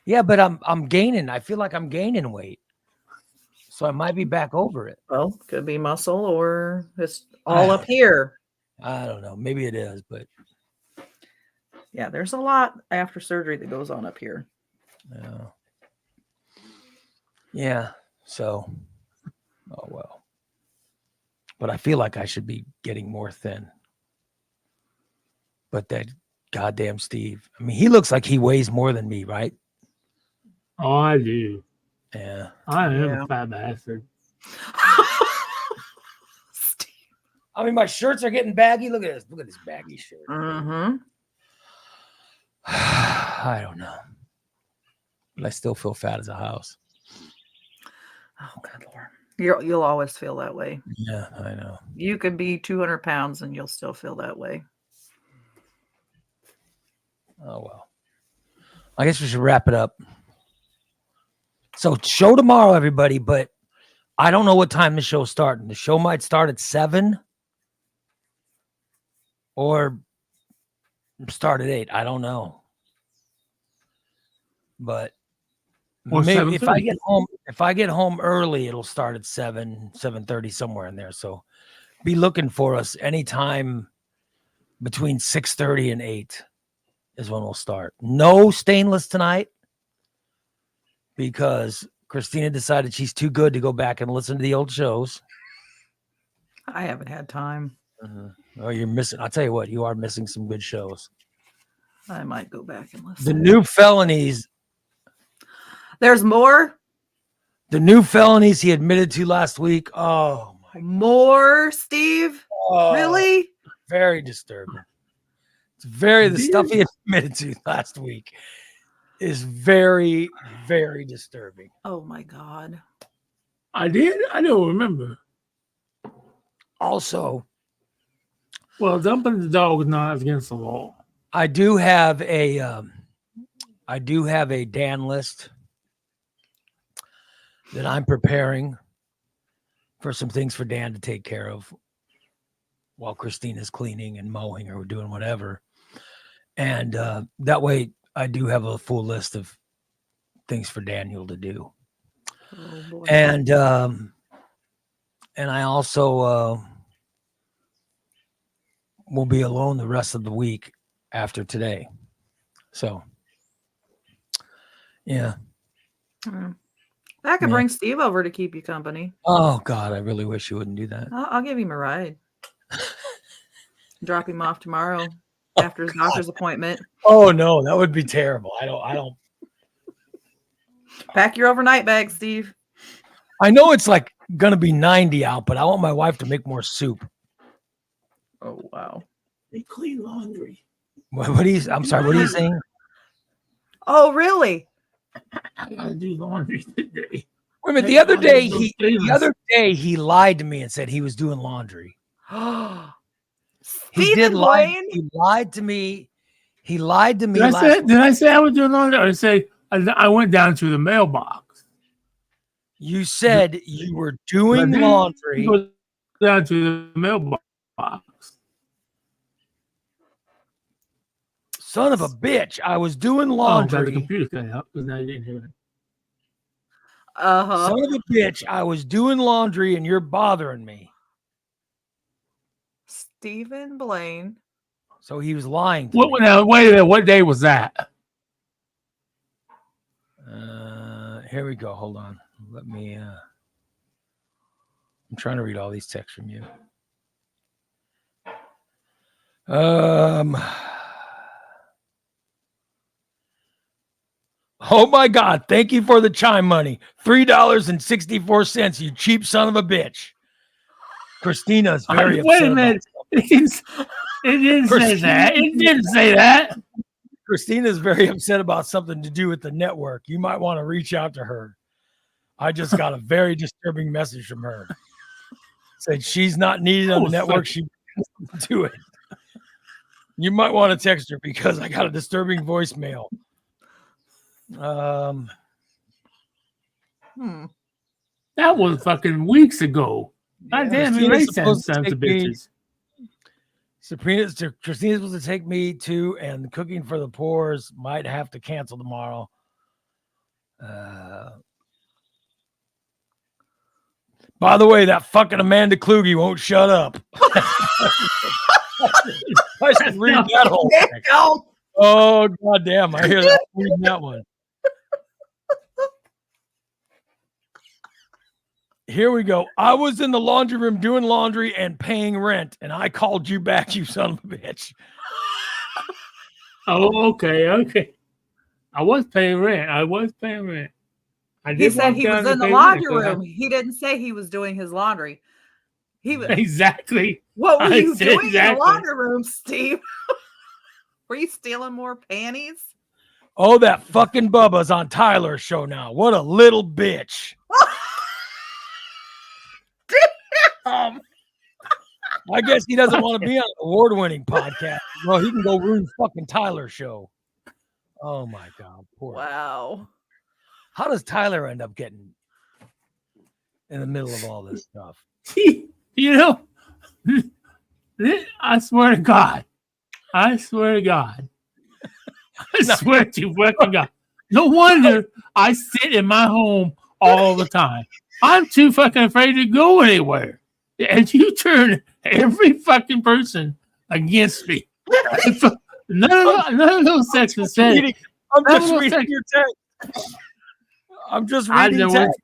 Yeah, but I'm gaining. I feel like I'm gaining weight. So I might be back over it.
Well, could be muscle or it's all up here.
I don't know. Maybe it is, but
Yeah, there's a lot after surgery that goes on up here.
yeah. So, oh well. But I feel like I should be getting more thin. But that goddamn Steve. I mean, he looks like he weighs more than me, right?
Oh, I do.
Yeah.
I am
Yeah.
a fat bastard.
I mean, my shirts are getting baggy. Look at this. Look at this baggy shirt.
Mm-hmm.
I don't know. But I still feel fat as a house.
Oh, good Lord. You'll always feel that way.
Yeah, I know.
You could be 200 pounds and you'll still feel that way.
Oh, well. I guess we should wrap it up. So, show tomorrow, everybody, but I don't know what time the show's starting. The show might start at 7 or start at 8. I don't know. But
Or
maybe if I
7:30.
get home early, it'll start at 7:30, somewhere in there. So be looking for us anytime between 6:30 and 8 is when we'll start. No stainless tonight because Christina decided she's too good to go back and listen to the old shows.
I haven't had time.
Oh, you're missing. I'll tell you what, you are missing some good shows.
I might go back and listen.
The new felonies
There's more?
he admitted to last week. Oh,
More, Steve?
oh,
Really?
very disturbing. It's the stuff he admitted to last week is very, very disturbing.
Oh my God.
I did. I don't remember.
Also,
Well, dumping the dog is not against the law.
I do have a Dan list that I'm preparing for some things for Dan to take care of while Christina's cleaning and mowing or doing whatever. And that way I do have a full list of things for Daniel to do.
Oh boy.
And I also will be alone the rest of the week after today. So, yeah.
I could
Yeah.
bring Steve over to keep you company.
Oh, God, I really wish you wouldn't do that.
I'll give him a ride. Drop him off tomorrow after his doctor's appointment.
Oh, no, that would be terrible. I don't.
Pack your overnight bag, Steve.
I know it's like going to be 90 out, but I want my wife to make more soup.
Oh, wow.
They clean laundry.
What are you, I'm sorry, what are you saying?
Oh, really?
I gotta do laundry today.
Wait a minute,
Hey,
the other day
those
he
stainless.
lied to me and said he was doing laundry. He
Stephen
did lie.
Blaine?
He lied to me. He lied to me
Did I,
last
say, did I say I was doing laundry? Or say I went down to the mailbox?
You said you were doing
I did
laundry.
go down to the mailbox.
Son of a bitch. I was doing
Oh, got the
laundry.
computer cut out because I didn't hear it.
Uh-huh.
Son of a bitch. I was doing laundry and you're bothering me.
Stephen Blaine.
So he was lying to
What?
me.
Now, wait a minute. What day was that?
Here we go. Hold on. Let me I'm trying to read all these texts from you. Oh my God. Thank you for the chime money. $3.64, you cheap son of a bitch. Christina's very
Wait
upset
a minute.
about
It didn't say that. It didn't say that.
Christina's very upset about something to do with the network. You might want to reach out to her. I just got a very disturbing message from her. Said she's not needed on the network. She wants to do it. You might want to text her because I got a disturbing voicemail.
That was fucking weeks ago. God damn it,
Christina's
they
supposed to
sons of
take me-
bitches.
Christina's supposed to take me to, and Cooking for the Poors might have to cancel tomorrow. By the way, that fucking Amanda Kluge won't shut up. I should read that whole thing. Oh, goddamn. I hear that. Reading that one. Here we go. I was in the laundry room doing laundry and paying rent, and I called you back, you son of a bitch.
Oh, okay. I was paying rent. I
He
did
said
walk
he
down
was
to
in the
pay
laundry
rent, so
room. He didn't say he was doing his laundry. He was.
Exactly.
What were
I
you
said
doing in the
exactly.
laundry room, Steve? Were you stealing more panties?
Oh, that fucking Bubba's on Tyler's show now. What a little bitch.
Damn.
I guess he doesn't want to be on an award-winning podcast. Well, he can go ruin fucking Tyler's show. Oh my God. Poor.
Wow.
How does Tyler end up getting in the middle of all this stuff?
You know, I swear to God. I swear to God. I swear to fucking God. No wonder I sit in my home all the time. I'm too fucking afraid to go anywhere. And you turn every fucking person against me. None of those sections said.
I'm just reading your text. I'm just reading text.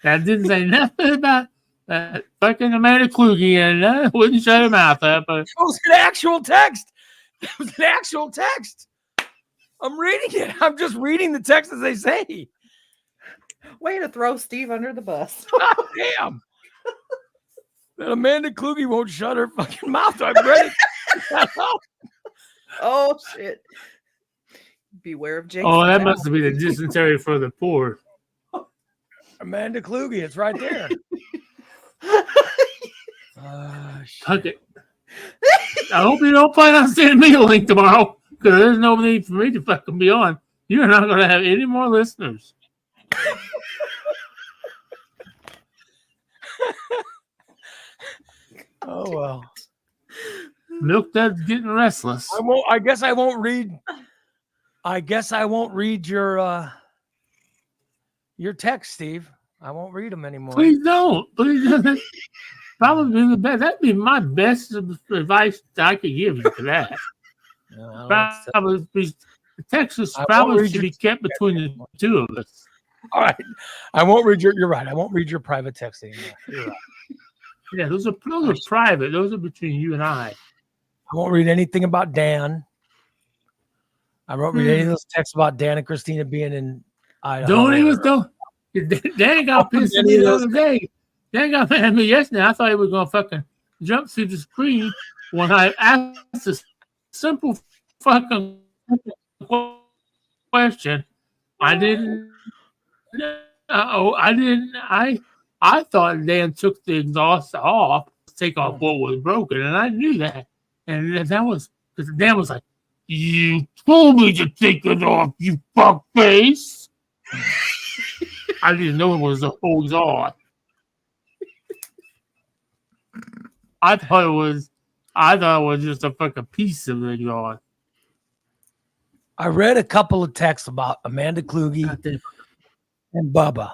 That didn't say nothing about that fucking Amanda Kluge, and I wouldn't shut her mouth up. But
It was an actual text. It was an actual text. I'm reading it. I'm just reading the text as they say.
Way to throw Steve under the bus.
God damn. That Amanda Kluge won't shut her fucking mouth. I've read it.
Oh shit. Beware of Jason.
oh, that
now.
must have been a dysentery for the poor.
Amanda Kluge, it's right there.
Tuck it. I hope you don't plan on sending me a link tomorrow, because there's no need for me to fucking be on. You're not going to have any more listeners.
Oh well.
Milk Dad's getting restless.
I guess I won't read. I guess I won't read your text, Steve. I won't read them anymore.
Please don't. Please don't. Probably the best. That'd be my best advice that I could give you for that.
No, I don't know what to say.
Probably the Texas
I won't
probably
read
should
your
be kept between the two of us.
All right. I won't read your. You're right. I won't read your private text anymore. You're right.
Yeah, those are private. Those are between you and I.
I won't read anything about Dan. I won't read any of those texts about Dan and Christina being in Idaho.
Don't. Dan got pissed at me the other day. Dan got mad at me yesterday. I thought he was gonna fucking jump through the screen when I asked a simple fucking question. I didn't. I didn't. I thought Dan took the exhaust off, take off what was broken, and I knew that. And that was because Dan was like, "You told me to take it off, you fuck face." I didn't know it was the whole exhaust. I thought it was just a fucking piece of the exhaust.
I read a couple of texts about Amanda Kluge and Bubba.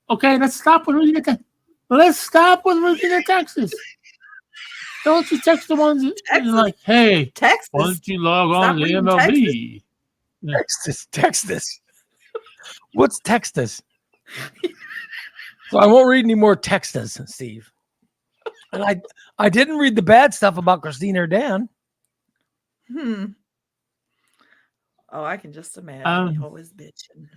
Okay, let's stop with reading the text. Let's stop with reading the texts. Don't you text the ones that are like, "Hey,
Texas.
why don't you log
Stop
on to the
reading
MLB?"
Text this. What's Texas? So I won't read any more Texas, Steve. And I didn't read the bad stuff about Christina or Dan.
Oh, I can just imagine. He always bitching.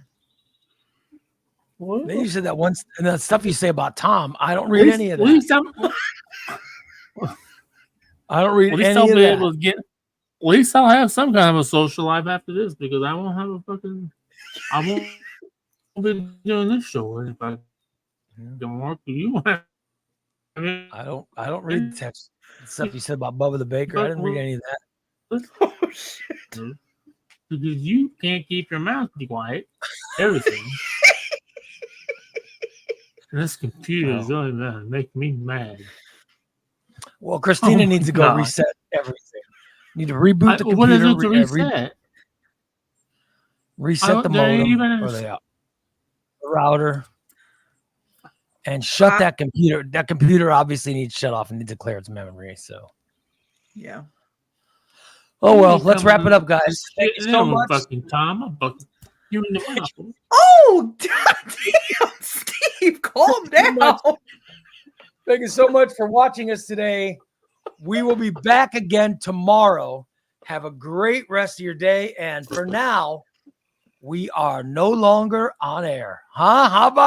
Then you said that once, and the stuff you say about Tom, I don't read any of that. I don't read any of that.
At least I'll have some kind of a social life after this, because I won't have a fucking. I won't be doing this show if I can work. You want?
I don't read the text stuff you said about Bubba the Baker. I didn't read any of that.
Oh shit!
Because you can't keep your mouth quiet. Everything. And this computer is really making me mad.
Well, Christina needs to go reset everything. Need to reboot the computer.
What is it to reset?
Reset the modem or the router. And shut that computer. That computer obviously needs shut off and needs to clear its memory. So,
yeah.
Oh well, let's wrap it up, guys. Thank you so much.
Fucking Tom, I'm fucking you in the mouth.
Oh, damn, Steve, calm down.
Thank you so much for watching us today. We will be back again tomorrow. Have a great rest of your day. And for now, we are no longer on air. Huh? How about